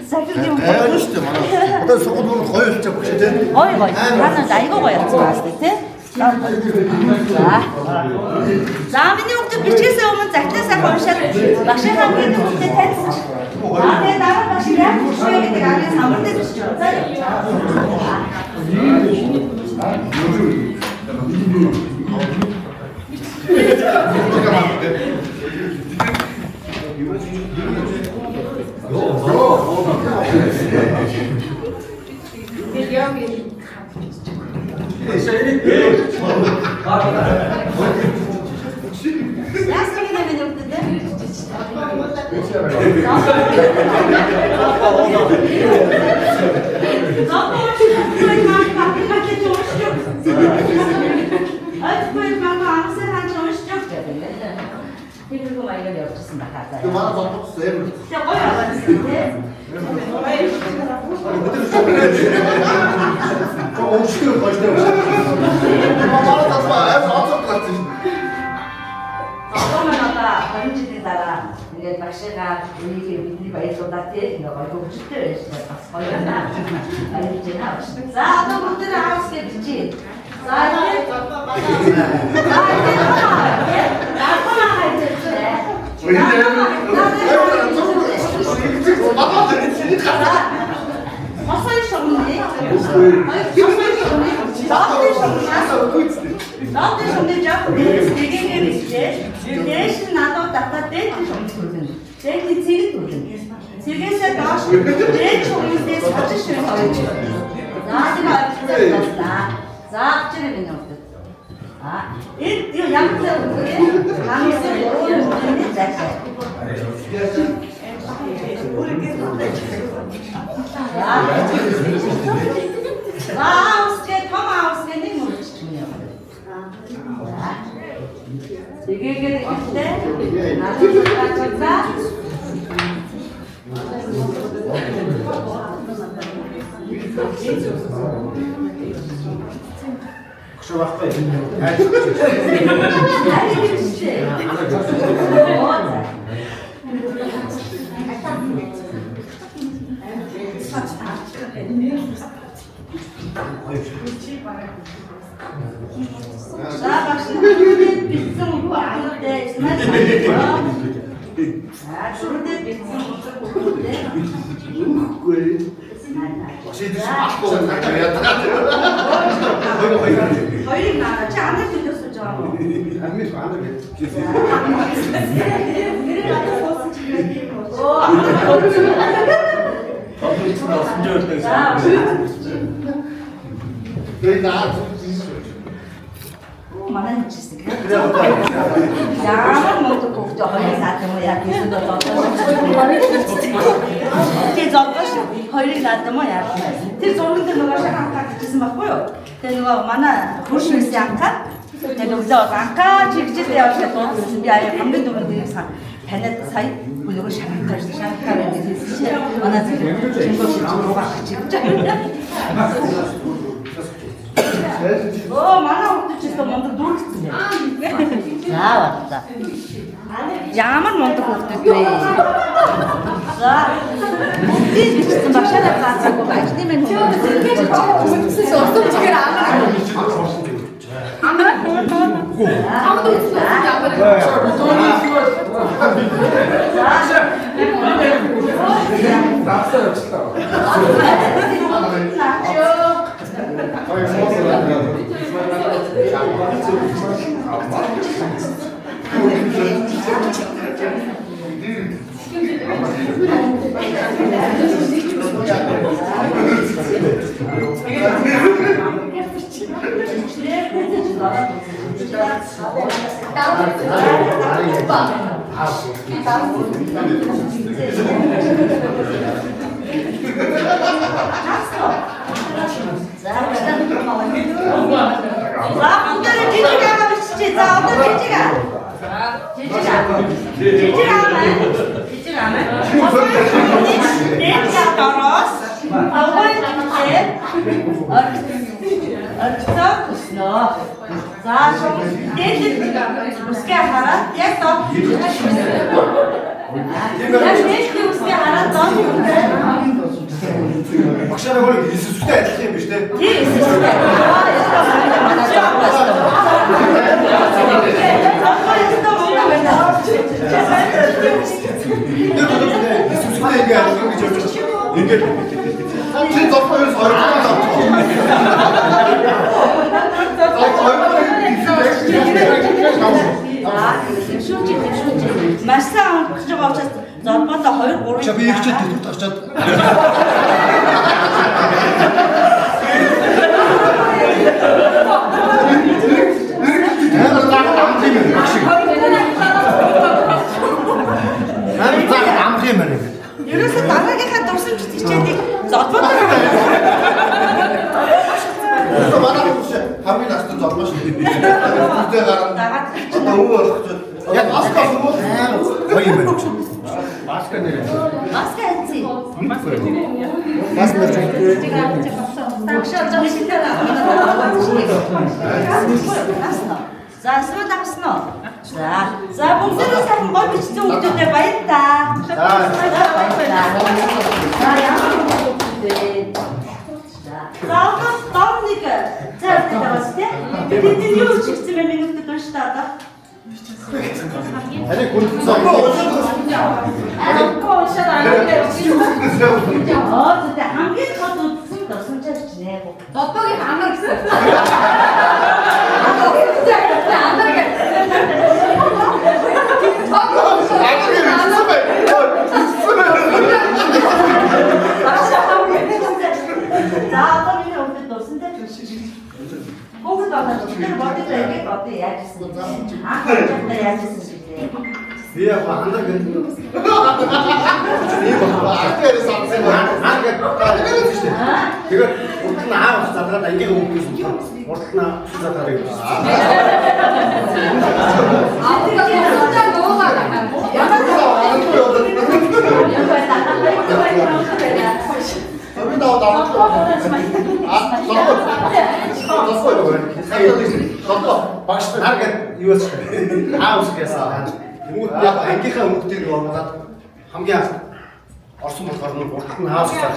Сахир юм байна шүү дээ манай. Одоо сургууль мөнгө гоё болчих багш тий. Гоё. Манай айгуу гоё явцсан байна тий. За. За, миний хүүхд бичгээсээ өмнө захлаа сайхан уншаад багшийн хамгийн хүүхдэд танилцчих. Тэгээ дараа багш яг хүүшээ гэдэг арын самбартай бичиж байгаа. ингээд багшаа бидний баярлуулаад тийм гоё хөгжөлтэй байсан бас гоё байна. Баярлж байна. За одоо бүгд аавс гэж чи. За тэгээд манай чисэг. Яамаа мото бүгд хоёрын наадам уу яг гэсэн доо. Тэгээ зодгош хоёрын наадам уу яг. Тэр зурганд нөгөө шахантаа гэжсэн байхгүй юу? Тэгээ нөгөө манай хуршинс янка. Тэгээ нөгөө янка чигчтэй явж дуудсан би аяа хамгийн дөрөв дээр сан. Танад сая нөгөө шахантаа гэдэг хэлсэн. Манай зэрэг чингоо шийдвэр гаргаж ирж. Оо манай хүүхэд ч гэсэн мундаг дүүргэсэн байна. За бата. Ямар мундаг хүүхэд вэ? За. Би бичсэн багшаа заацаагүй ажны минь хүүхэд. Сосом чигээр амар. За, бүгдээ жижиг аваад чи за одоо Орцоо өснөө. За дээд үсгээ хараад яг доод. Яг дээд үсгээ хараад доод. Багшаа нөгөө эсвэлтэй адилхан юм биш үү? Тийм эсвэлтэй. Ингээд чи зовхоос орчихсон. Маш сайн онгож байгаа учраас золбоодоо 2 3 Чи би их ч дэтгүүт гарчаад. Ерөөсө дараагийнхаа дурсамж хичээдэг золбоодоо хамгийн настай золбоо шүү. Үгүй гараад. Одоо өвөө болох. Яг маска шүү. Гоё юм байна. Маска нэр. маска хийцээ. Маска нэр. За эсвэл авсан уу? За бүгдээ сайхан гол бичсэн хүмүүстэй баяр та. За яа. За томник. За таваас тий. Бидний юу чигсэн бэ минутад унш та одоо. Ари гүрдэн зовлоо. хамгийн гол үдсэн дурсамжаач нэ. Зодбогийн амар гэсэн. За одоо миний өмнөд дурсамжаач биш. Бүгд одоо тэр бодит байгаад одоо яаж гэсэн. Анхаарал яаж гэсэн шиг. Би яг хандаа гэдэг. Би ахтайр савсан аа гэдэг шүү дээ. Тэгээд урд нь аав задгаад ангийн хүмүүс урд нь задгаад гэж. Багш наргад юу вэ? Аавс гэсэн. Тэнгүүд яг ангийнхаа хүмүүсийг оруулаад хамгийн анх орсон болохоор нь урд нь аавс гэдэг.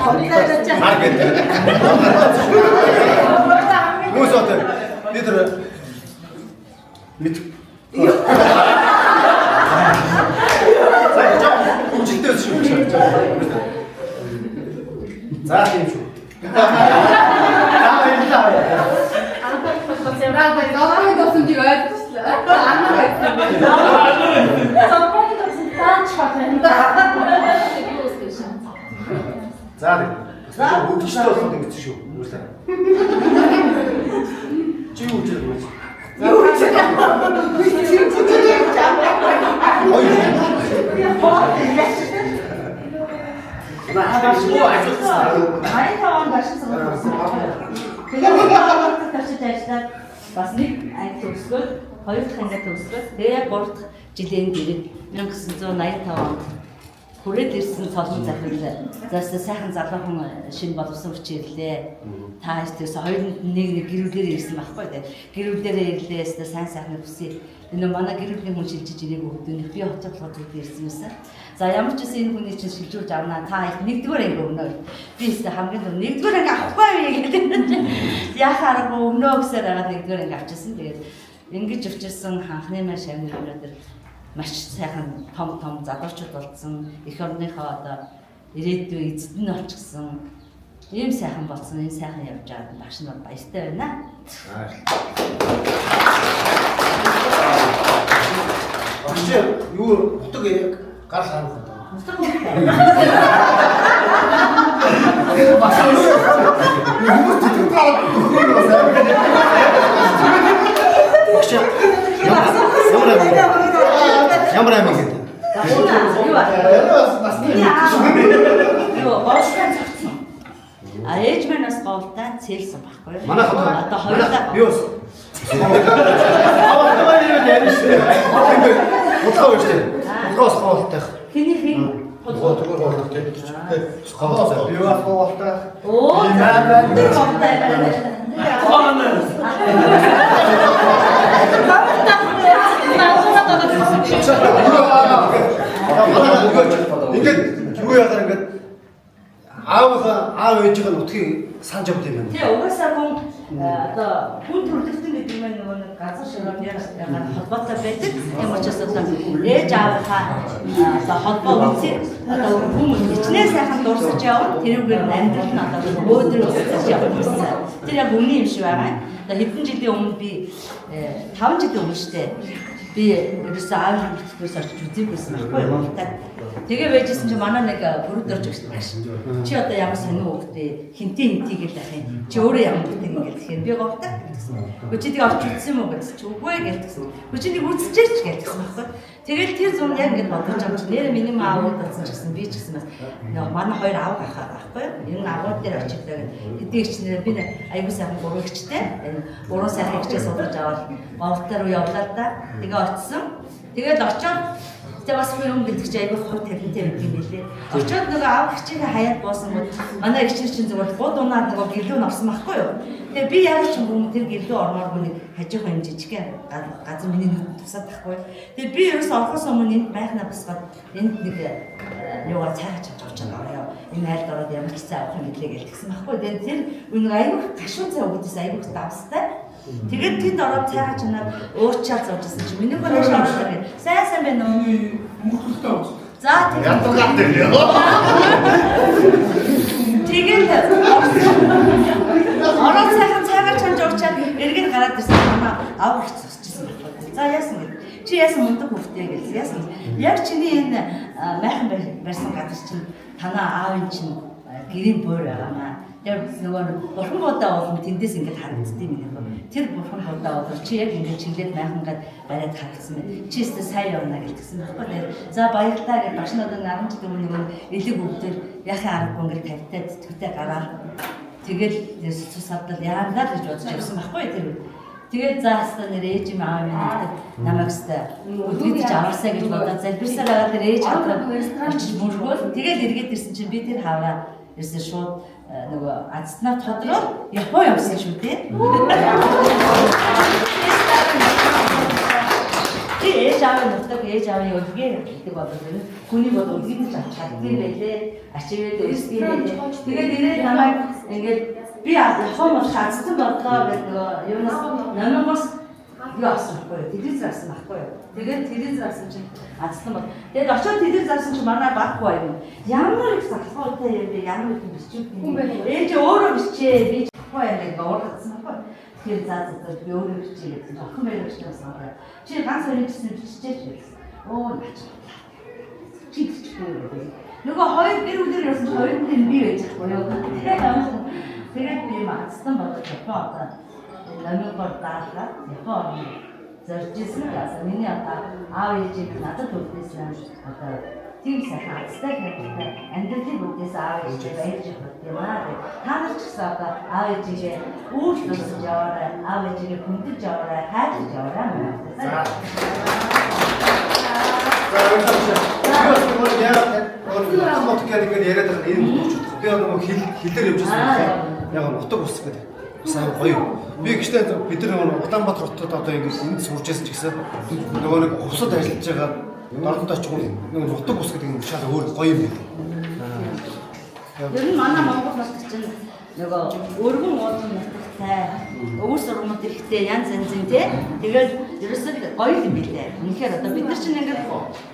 Наргад. Хүмүүс одоо бид нар мэд. Үжилтэй шүү. За тийм шүү. За үжилтэй болсон юм гэсэн шүү. Чи юу гэж байна? Бас нэг анги төгсгөл, хоёр дахь анги төгсгөл, тэгээ яг 3 дахь жилийн дээрээ 1985 онд хүрээд ирсэн цолон захирал. За сайхан залуухан шинэ боловсон хүчирлээ. Та хоёрээс хоёрын нэг гэрүүлээр ирсэн байхгүй тий. Гэрүүлээрээ ирлээ, сайн сайхан хүсье. Энэ манай гэрүүлийн хүн шилжиж ирээг өгдөө би хоцол хөдөлгөөд ирсэн юмсан. За ямар ч гэсэн энэ хүний чинь шилжүүлж авнаа. Та их нэгдүгээр анги өгнө. Би өөртөө хамгийн түрүү нэгдүгээр анги авахгүй гэдэг. Яхаар өгнө гэсээр байгаа нэгдүгээр анги авчихсан. Тэгээд ингэж өвчилсэн анхны маань шавны өнөөдөр маш сайхан том залуучууд болсон. Эх орныхоо одоо ирээдүйн эзэд нь олчихсан. Ийм сайхан болсон, ийм сайхан явж байгаа багш нар баяртай байна. Багш юу утга яг гар хаах юм. Ямар амиг гэдэг. Ээж маань бас говьтай цэлсэн байхгүй юу? Манай одоо хоёулаа би бас аваад яриа шүү дээ. Бодлоо шүү дээ. Бодлоос говьтай. Тэний зүгээр болоо тийм. Хаваа юу ах болтой. Оо. Тэр болтой байна. Ингээд юу яагаар ингээд аав ээжийн нутгийг санаж авд юм байна. Тэгээ угаасаа одоо хүн төрөлхтөн гэдэг нь нөгөө нэг газар ширхэг холбоотой байдаг. Тийм учраас одоо ээж аавынхаа одоо холбоо үүсэх одоо хүмүүс хичнээн сайхан дурсаж явна. Тэрүүгээр амьдрал нь одоо өөдрөг өсөж явна гэсэн. Тэр яг үнэн юм шиг байгаа. Одоо хэдэн жилийн өмнө би 5 жилийн өмнө штэ би ерөөсөө аавын бүтэцээс очиж үзээгүй байхгүй юу? Тэгээ байжсэн чи манай нэг бүрд орж өгсөн байж. Чи одоо ямар сонир хөвгтэй хинтээ хинтийгээл байх юм. Чи өөрөө ямар бүтээг ингээд тэгэхээр би говтаа гэсэн. Гэхдээ чи тэгээ орж үзсэн юм уу гэсэн. Чи үгүй гэлтсэн. Гэхдээ чи нэг үзчихэж ч гэлтсэн байхгүй. Тэгэл тэр зам яг ингээд бодож байгаа чи нэрээ миний аав удацсан ч гэсэн би ч гэсэн бас манай хоёр аав гахаа байхгүй юу? Энэ аав дээр очиж байгаа. Хэдий ч нэр би аягүй сайхан гурвэгчтэй. Энэ гурван сайхан хичээл суулгаж аваад говтаар уу явлаа да. Тэгээ очсон. Тэгээд очоод тэгээ бас юм гэдэг чи аягүй хот тавинтай байдаг юм билээ. Очоод нөгөө аав хичээгээ хаяад боосон гол манай хичээл чинь зүгээр гол унаад нөгөө гэлөө орсон байхгүй юу? Тэгээ би яг ч юм тэр гэлөө ормооргүй нэг хажих юм жижигхэн газар миний нүд тусаад байхгүй. Тэгээ би ерөөс орохоос өмнө энд байхнаа босгоод энд нэг юугаар цайгаж авч байгаа юм. Энэ айлд ороод ямар ч цай авах юм гэлээ гэлтгсэн байхгүй. Тэгээ тэр нэг аягүй гашуун цай өгдөөс аягүй давстай. Тэгээд тэнд ороод цайгаа чанаад уучаад зуужсэн чи миний гол яаш ороод сайн байна уу? Мөхөлтэй уу? За тэгээд ороод сайхан цайгаа чанж уучаад эргээд гараад ирсэн манай аав их зогсчихсан байна. За яасан гэв. Чи яасан мундаг хөвгтэй гэж яасан. Яг чиний энэ майхан барьсан газар чинь танаа аавын чинь гэрийн буур байгаа маа. Тэр нөгөө бурхан бодоо болон тэндээс ингээд харагддаг юм байна. Тэр бурхан бодоо болор чи яг ингээд чиглээд майхангаад бариад харагдсан байна. Чи өстө сайн явна гэсэн байхгүй. За баярлалаа гэж багш надад 10 жилийн өмнө нөгөө элэг өвдөр яхаа аргагүй ингээд тавтай тэтгэвтэй гараад тэгээд цус савдал яандаа гэж бодож явсан байхгүй тэр. Тэгээд заастаа нэр ээж юм аав минь гэдэг намайгстай үлдээж аваасаа гэж бодоод залбирсаар байгаа тэр ээж хатраа очиж мөргөөл тэгээд эргээд ирсэн чинь би тэр хавраа ерөөсөө шууд нөгөө азтнаа тодроо Япон явсан шүү дээ. Ээж аав нутаг ээж аавын өлгээ гэдэг бодоод хүний бод өлгийг авч чаддсан байлээ. Ачивэд өсгий байлээ. Тэгээд ирээд намайг ингээд би Япон бол шаацсан бодлоо гэдэг нөгөө юунаас намайгс юу асуухгүй. Телевиз зарсан байхгүй юу. Тэгээд телевиз зарсан чинь азтан бол. Тэгээд очоод телевиз зарсан чинь манай баггүй юм. Ямар их салхуутай юм бэ? Ямар их бичиг юм бэ? Ээж өөрөө бичээ. Би баггүй юм гэж уурдсан байхгүй. Тэгэхээр заа би өөрөө бичээ гэдэг. Охин байх гэж байна. Чи ганц хоёр бичсэн биччихэж байсан. Оо наач. Чи биччихгүй. Нөгөө хоёр гэр бүлээр явсан хоёр нь би байж байхгүй юу. Тэгээд би мацсан бодож одоо намайгаар даалгаад Япон зоржсэн гэсэн. Миний одоо аав ээжийг надад өгдөөсөн одоо тийм сайхан азтай гэдэг амьдралын бүдээс аав ээжийг баярлж авах юм аа. Та нар ч гэсэн одоо аав ээжигээ үйлчлүүлж яваарай, аав ээжигээ хүндэж яваарай, хайрлаж яваарай. яриад байгаа энэ би нөгөө хэлээр явжсэн. Яг нутаг ус гэдэг. Сайн гоё. Би гэхдээ бид нар Улаанбаатар хотод одоо ингэж энд сурж байсан ч гэсэн нөгөө нэг хувьсад ажиллаж байгаа дордод очих нөгөө нутаг ус гэдэг юм шал өөр гоё юм байна. Ер нь манай Монгол бас чинь нөгөө өргөн уулын нутагтай өвөр сургамд ихтэй янз янзын тий. Тэгээд ерөөсөө гоё юм билээ. Үнэхээр одоо бид нар чинь ингээд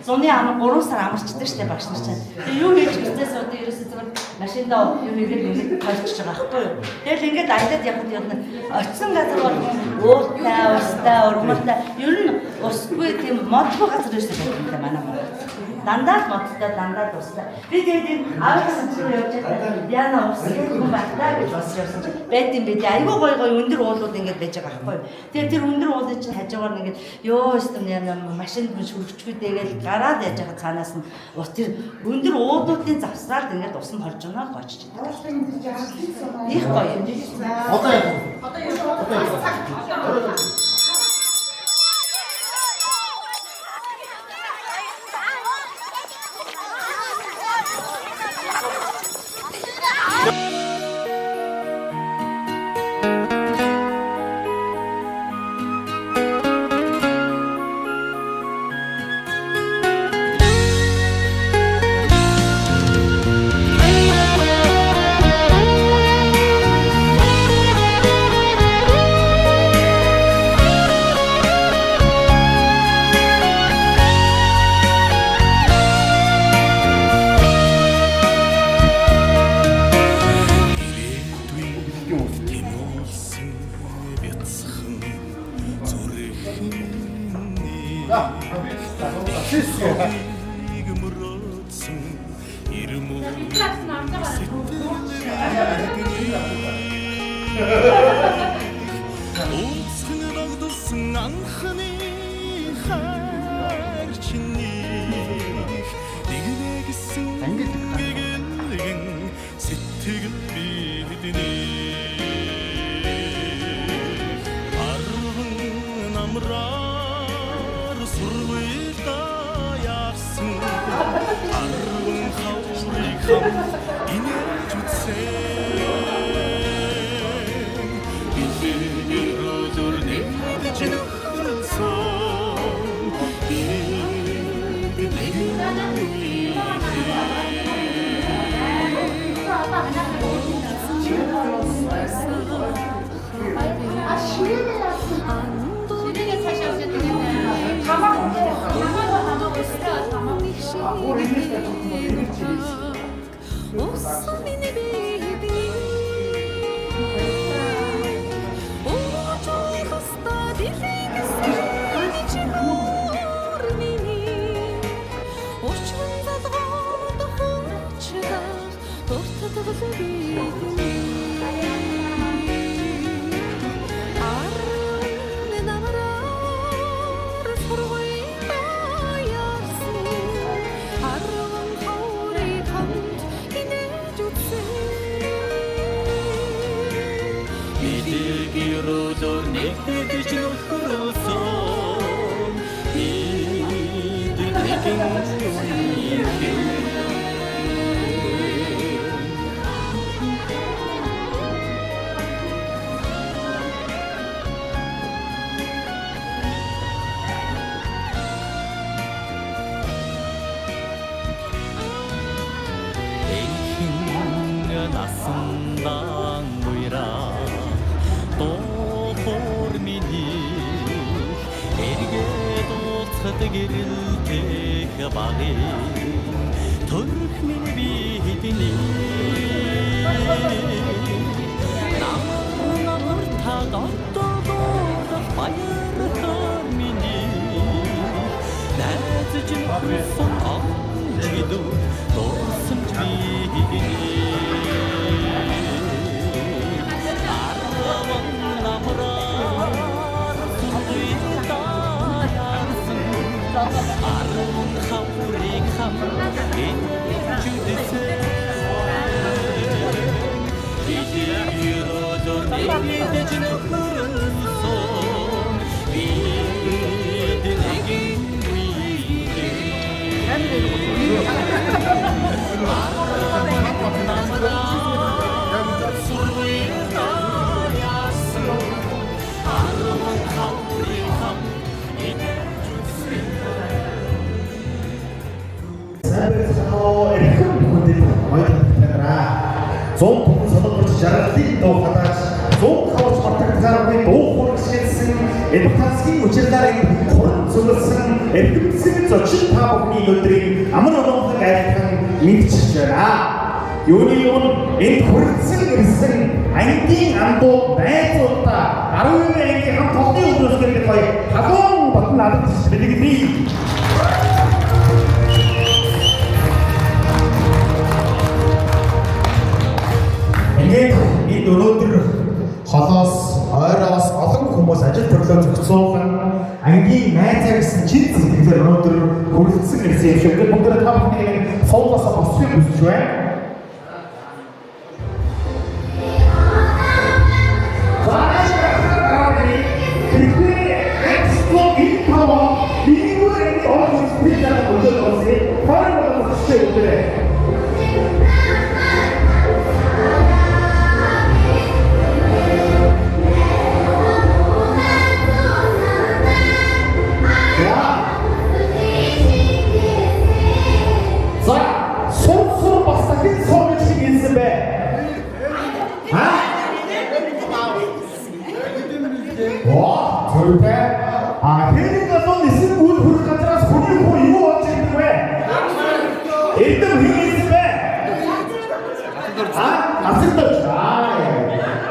зуны ам 3 сар амарчдаг штэ багш нар чинь. Тэгээд юу хийж гэжээс одоо ерөөсөө зөвхөн машиндаа юм ингээд толчж байгаа байхгүй юу. Тэгэл ингээд аялаад явхад явна. Очсон газар бол ууртай, устай, урмалтай. Ер нь усгүй тийм модгүй газар ерөөсөө байдаг манай Монгол. Дандаа модтой, дандаа устай. Би тэгээд аавсан чинь явж байгаа. Яна усгүй хүн байна гэж бас явсан чинь байт юм бэ. Айгүй гоё өндөр уулууд ингээд байж байгаа байхгүй юу. Тэгээд тэр өндөр уулын чинь хажуугаар ингээд ёо өстөм яна машинд шүрчгүй дэгээл гараад яаж байгаа цаанаас нь ус тэр өндөр уулуудын завсраад ингээд ус нь хорж байгаа гоочж байгаа. Их гоё юм. Одоо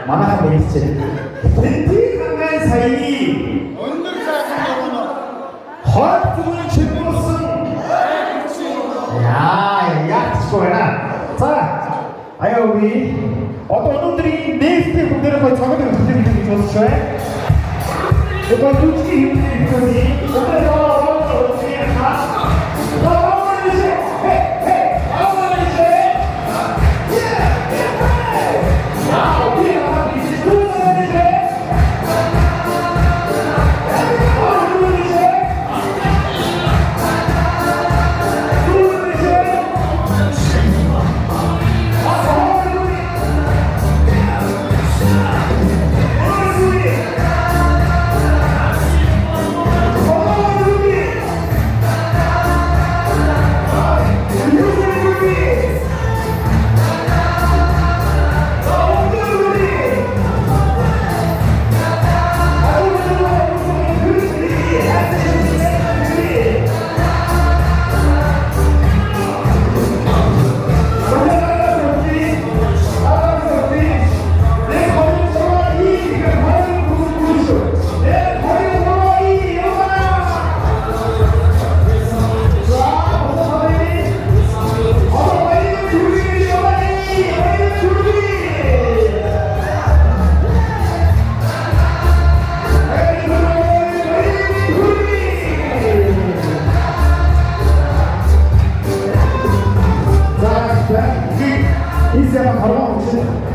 Манайхан мэрэгчээ. Тэнтий хангай саяны өндөр сайхан дөрөв. Хойд зүгийн чимүүлсэн. Яах вэ? За аяагүй одоо өнөөдрийн нээстэй бүгдээ гой цагаан хөтөлбөр хийж болж байна. Тэгээд түлхий хийх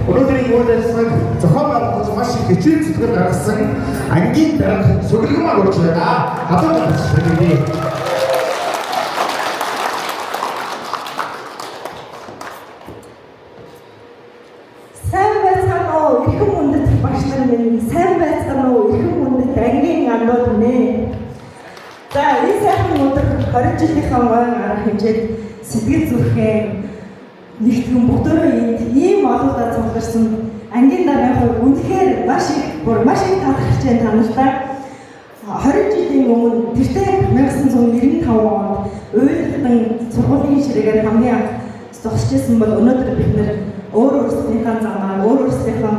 өнөөдрийн үйл ажиллагааг зохион байгуулж маш их хичээл зүтгэл гаргасан ангийн дарга Сүгэлгэмар урьж байна. Хадгалж байна. Сайн байцгаана уу эрхэм үндэт багш нар минь, сайн байцгаана уу эрхэм үндэт ангийн андууд минь. За энэ сайхан өдөр 20 жилийнхаа ойн арга хэмжээд сэтгэл зүрхэн нэгтгэн бүгдөө ийм олоодаа цугларсан ангийн даргын хувь үнэхээр маш их талархаж байна танартай. 20 жилийн өмнө тэртээ 1995 онд уйлдсан сургуулийн ширээгээр хамгийн анх зогсчихсан бол өнөөдөр бид нэр өөрсдийнхээ замаар өөрсдийнхээ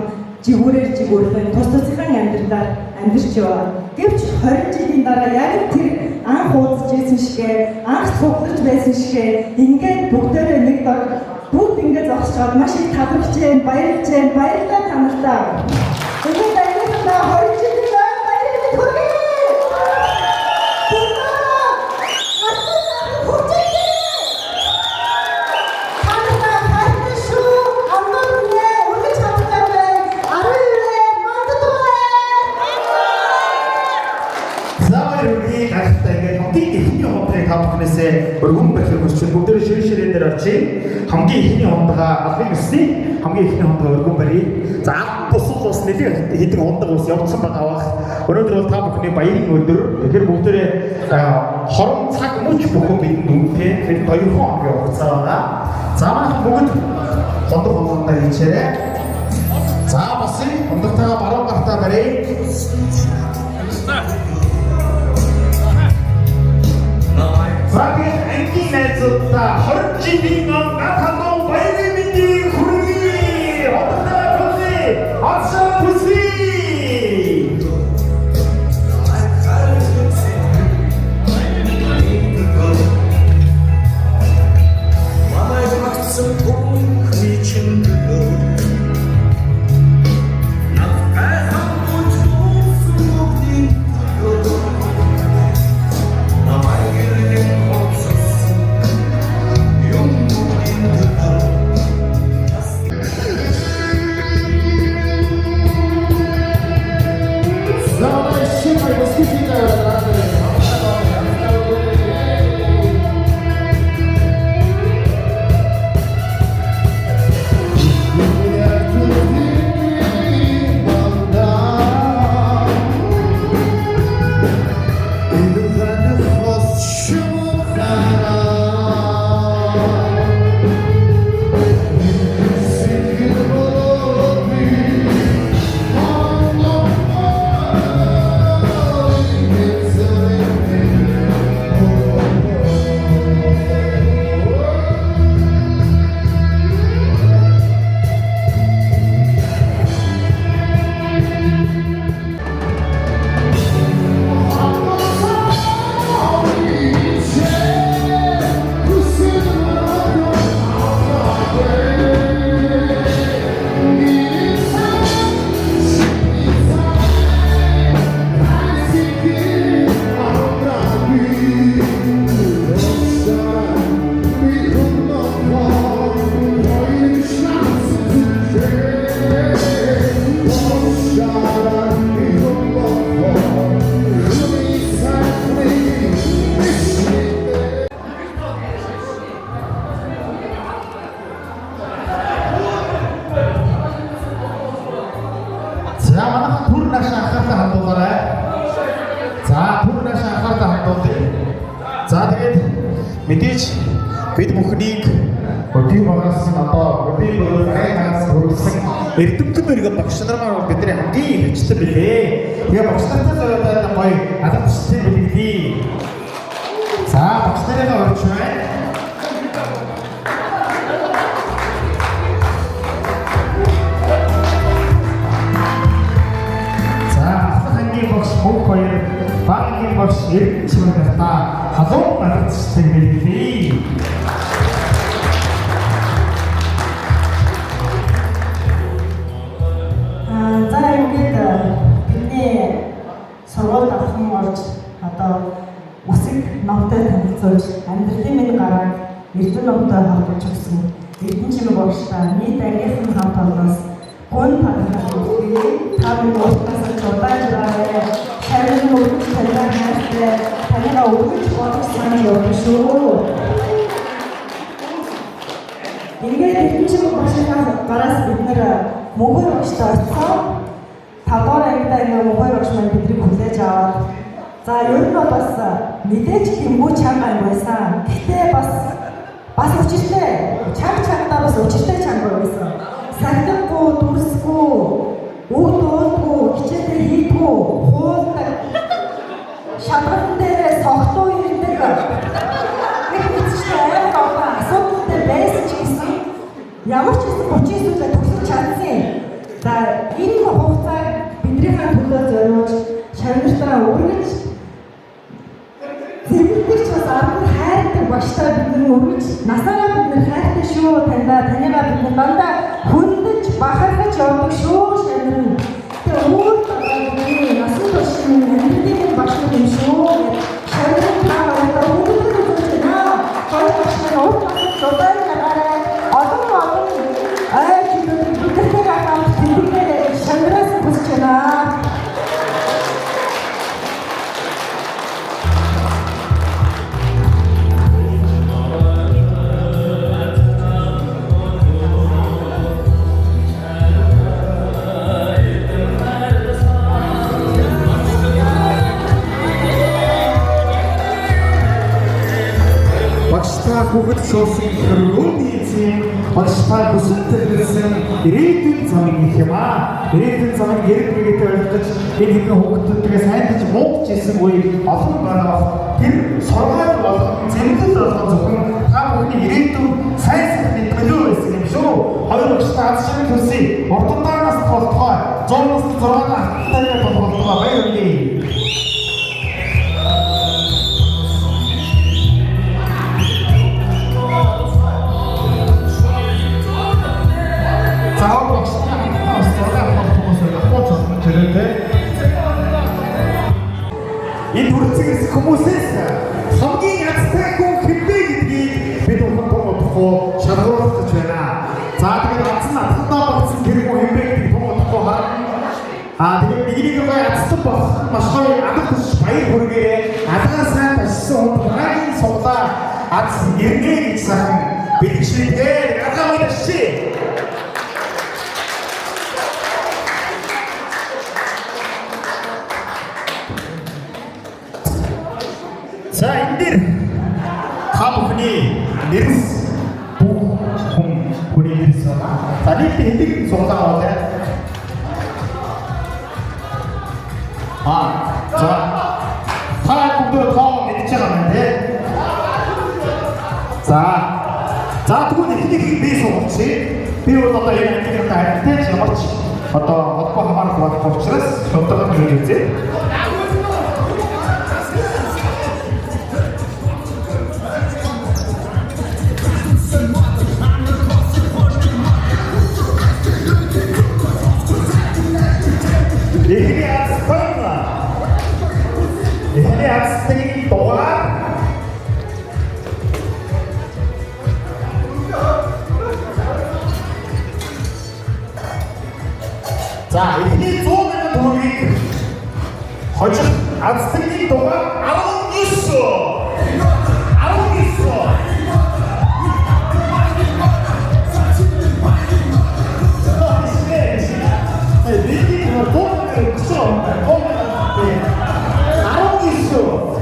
жигүүрэн тус тусынхаа амьдралаар амьдарч яваа. Гэвч 20 жилийн дараа яг тэр анх уулзж байсан шигээ, анх цуглаж байсан шигээ ингээд бүгдээрээ нэг дор бүгд ингээд зогсож чад маш их талархаж байна, баярлж байна, баярлалаа танартаа. Тэгээд баярлалаа 20 жилийн дараа баярлалаа хүргэе. Өргөн бахир хүсч бүгдээ ширээ дээр орчих. Хамгийн ихний хондоо албан ёсны хамгийн ихний хондоо өргөн барья. За бусад ус нэлээд хэдэн хондоо ус явуулсан байгаа бах. Өнөөдөр бол та бүхний баярын өдөр. Тэгэхээр бүгдээ хорон цаг мөч бүхэн бидэнд үнэтэй. Тэгэхээр 2 хоногийн хугацаа байгаа. За манай бүгд хондоо хийчээрэй. За бас хондогтойгоо баруун гартаа барья. Багийн ангийн найзуудаа 20 жилийн гадаа баярын мэндийг хүргэе. Хондоо Асаа бүсий. За манайхан түр нааш анхаарал хандуулаарай. За түр нааш анхаарал хандуулъя. За тэгээд мэдээж бид бүхнийг өдний багаас одоо өдний байгаас хүрсэн эрдэмтэн мэрэгэн багш нар маань бидний хамгийн хүчтэй билээ. Тэгээ багш нартай зөөлөд гоё алга тустай билээ. За багш нарыг орж байна. Багш бүх хоёр багийн багш эрдэнэ чимээ та халуун алгацтай билээ. За ингээд бидний сургууль давхан орж одоо үсэг номтой танилцуулж амьдралын минь гараад эрдэнэ номтой холбож өгсөн эрдэнэ чимээ багштай нийт ангийнхан хамт олноос гон та бид уутаас зодаж байгаа шарын өгч таньдаг хайртай таньгаа өгч бодож санаа явуулсан шүү. Ингээд эрдэнэ чимээ багшаас гараас бид нэр мөнгөөр багштай очсон. 5 дахь ангидаа ингээ мөнгөөр багш маань биднийг хүлээж аваад за ер нь бол бас мэдээж хэмгүй чанга юм байсан. Гэхдээ бас өчиртэй чангадаа бас өчиртэй чанга байсан. Сагдахгүй, дүрсгүй, үг дуулгүй, хичээлээ хийдгүй, хуулдаг, шатран дээрээ согтуу ирдэг. Их хэцтэй аян байгаа асуудалтай байсан ч гэсэн ямар ч гэсэн 30 зүйлээ төгсөж чадсан. За энэ хугацааг биднийхээ төлөө зориулж шавнартаа өргөж зэрэгтэй ч бас ард хайртай багштай бидний өргөж насаараа бид нар хайртай шүү танигаа бид нар дандаа хүндэж бахархаж явдаг шүү шавнар. Тэгээ өөр бидний насан туршийн амьдралын багштай юм шүү. Шавнар таа одоо хүндэж байна. Хоёр багштай уутаас зодой гараа одоо бидэртэй гахаан тэмдэглээ шавнараас хүсэж байна. Багштай хүүхэд шуусан хөргөөний эзэн багштай бүсэд төлөвлөсөн ирээдүйн замын гэх юм аа. Ирээдүйн замын гэрэг мэгээтэй ойлгож энэ хэдэн хүүхдүүдээ сайдаж муудж исэн үе олон байгаа. Тэр сургаал болгон зэмлэл болгон зөвхөн та бүхний ирээдүйн сайн сайхны төлөө байсан юм шүү. Хоёр багштай аз шиг төсөй урдтаанаас толгой 100-аас 6 ахтай толгой баярлалаа. Энэ үрцгээс хүмүүсээс хамгийн язтай хүн хэмбэ гэдгийг бид ухамдахгүй шалгуулж байна. За тэгээд ацсандаа багцсан тэр хүн хэмбэ гэдгийг ухамдахгүй харна. Тэгээд нэгнийг гоё ацсан болох маш гоё амт хүч баяр хүргээрээ алгаа сайн ташсан хүн хагийн суглаа ац ирнэ гэж сайн бэлгшээ алгаа мэдшээ. За энэ дээр та бүхний нэрс бүх хүний нэрс байна. За нийт хэдийг суглаа аваад. За та бүгд тоо мэдж байгаа юм тий. За тэгвэл эхнийг би суулцъя. Би бол одоо энэ ангийнхаа хайртай ямар ч одоо холбоо хамаарах болох учраас шударга хийж үзье. За эхний 100 мянган төгрөгийг хожих азтгийн дугаар 19. 돈 없어. 아무 있어.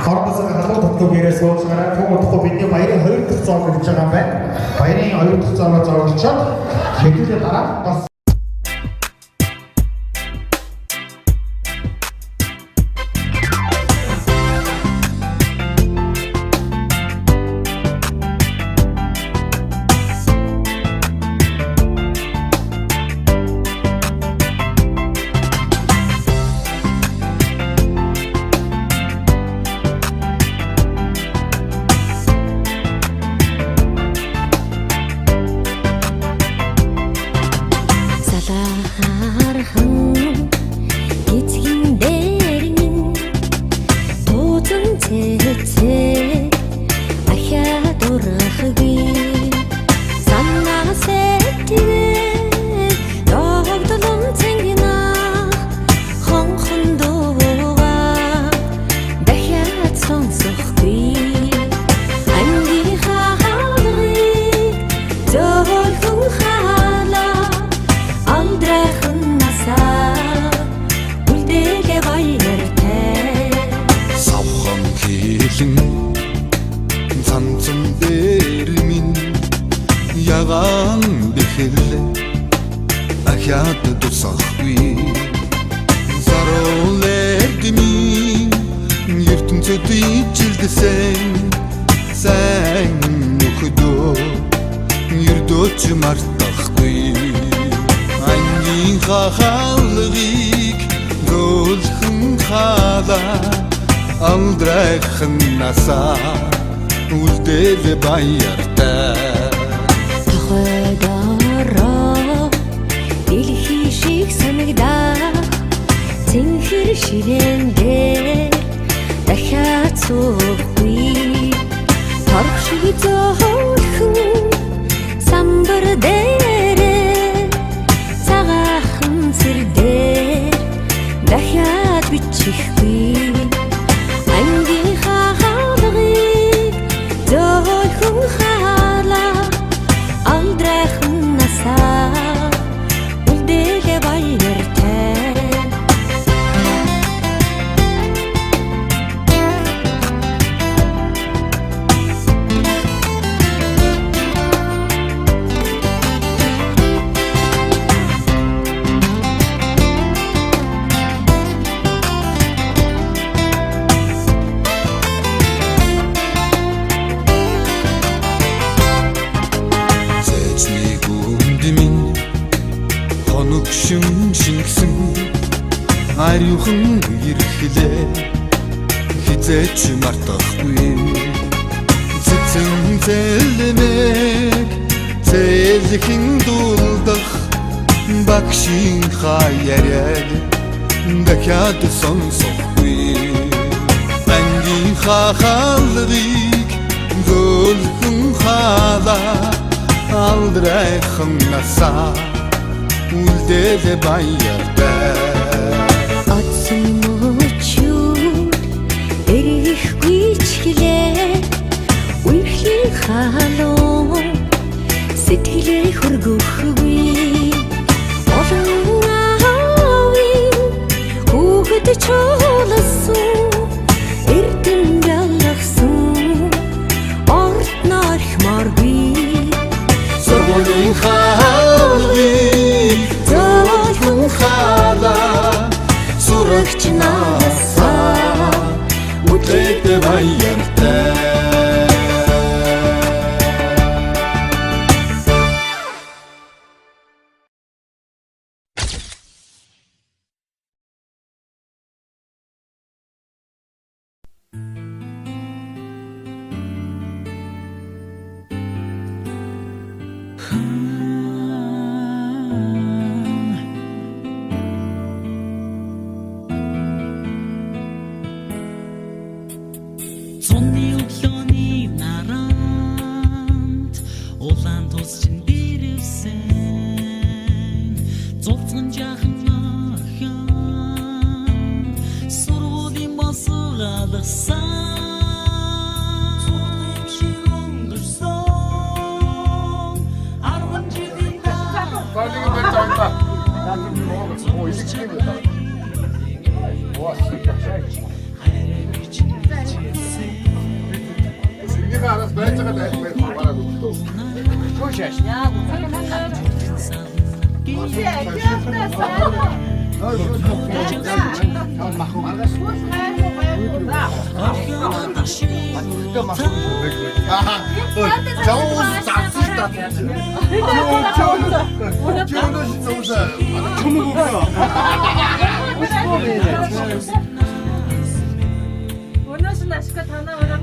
Хордосоо халуун тоглох гэрээс сууж гараад түүх утгагүй бидний баярын 2 дахь зоог гэж байгаа юм байна. баярын 2 дахь зураг зурагчид хэдүүлээ дараа бас Сергей Харас байж байгаа байх бараг өгдөө. Тушааш. 원하시는 아시까 다 나와라.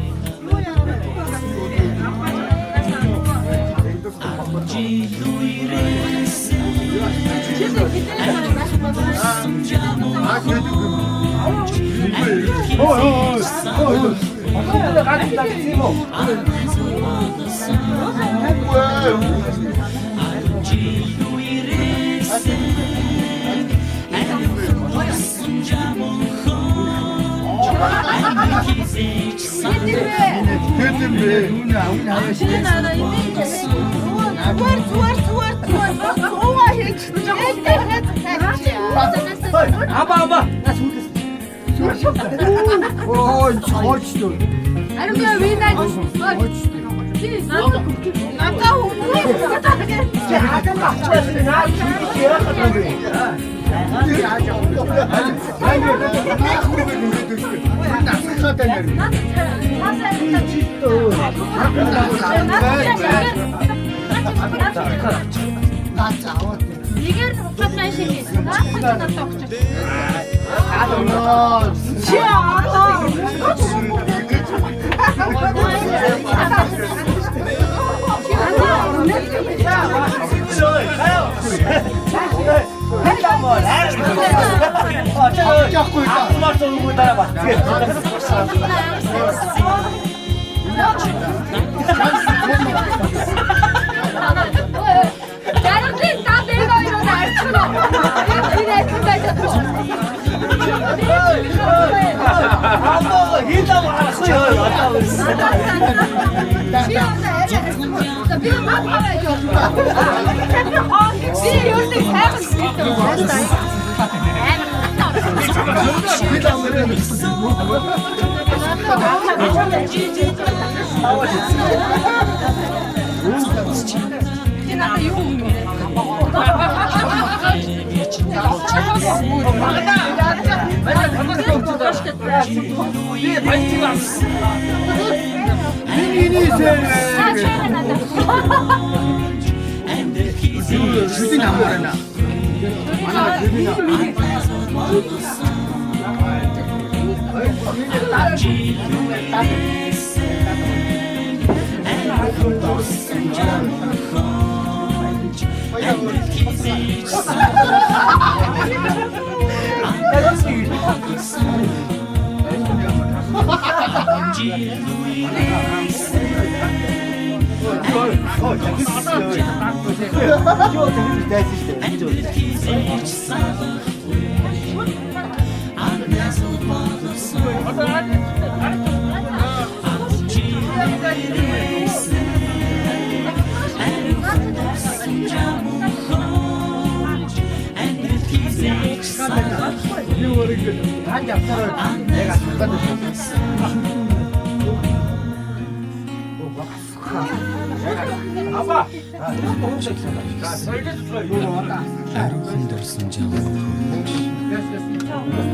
흔들선 жаман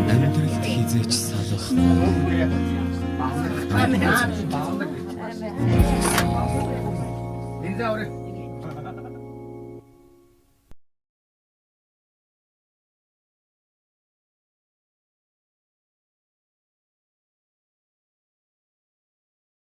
амьдралд хизээч салах Инзаа орой.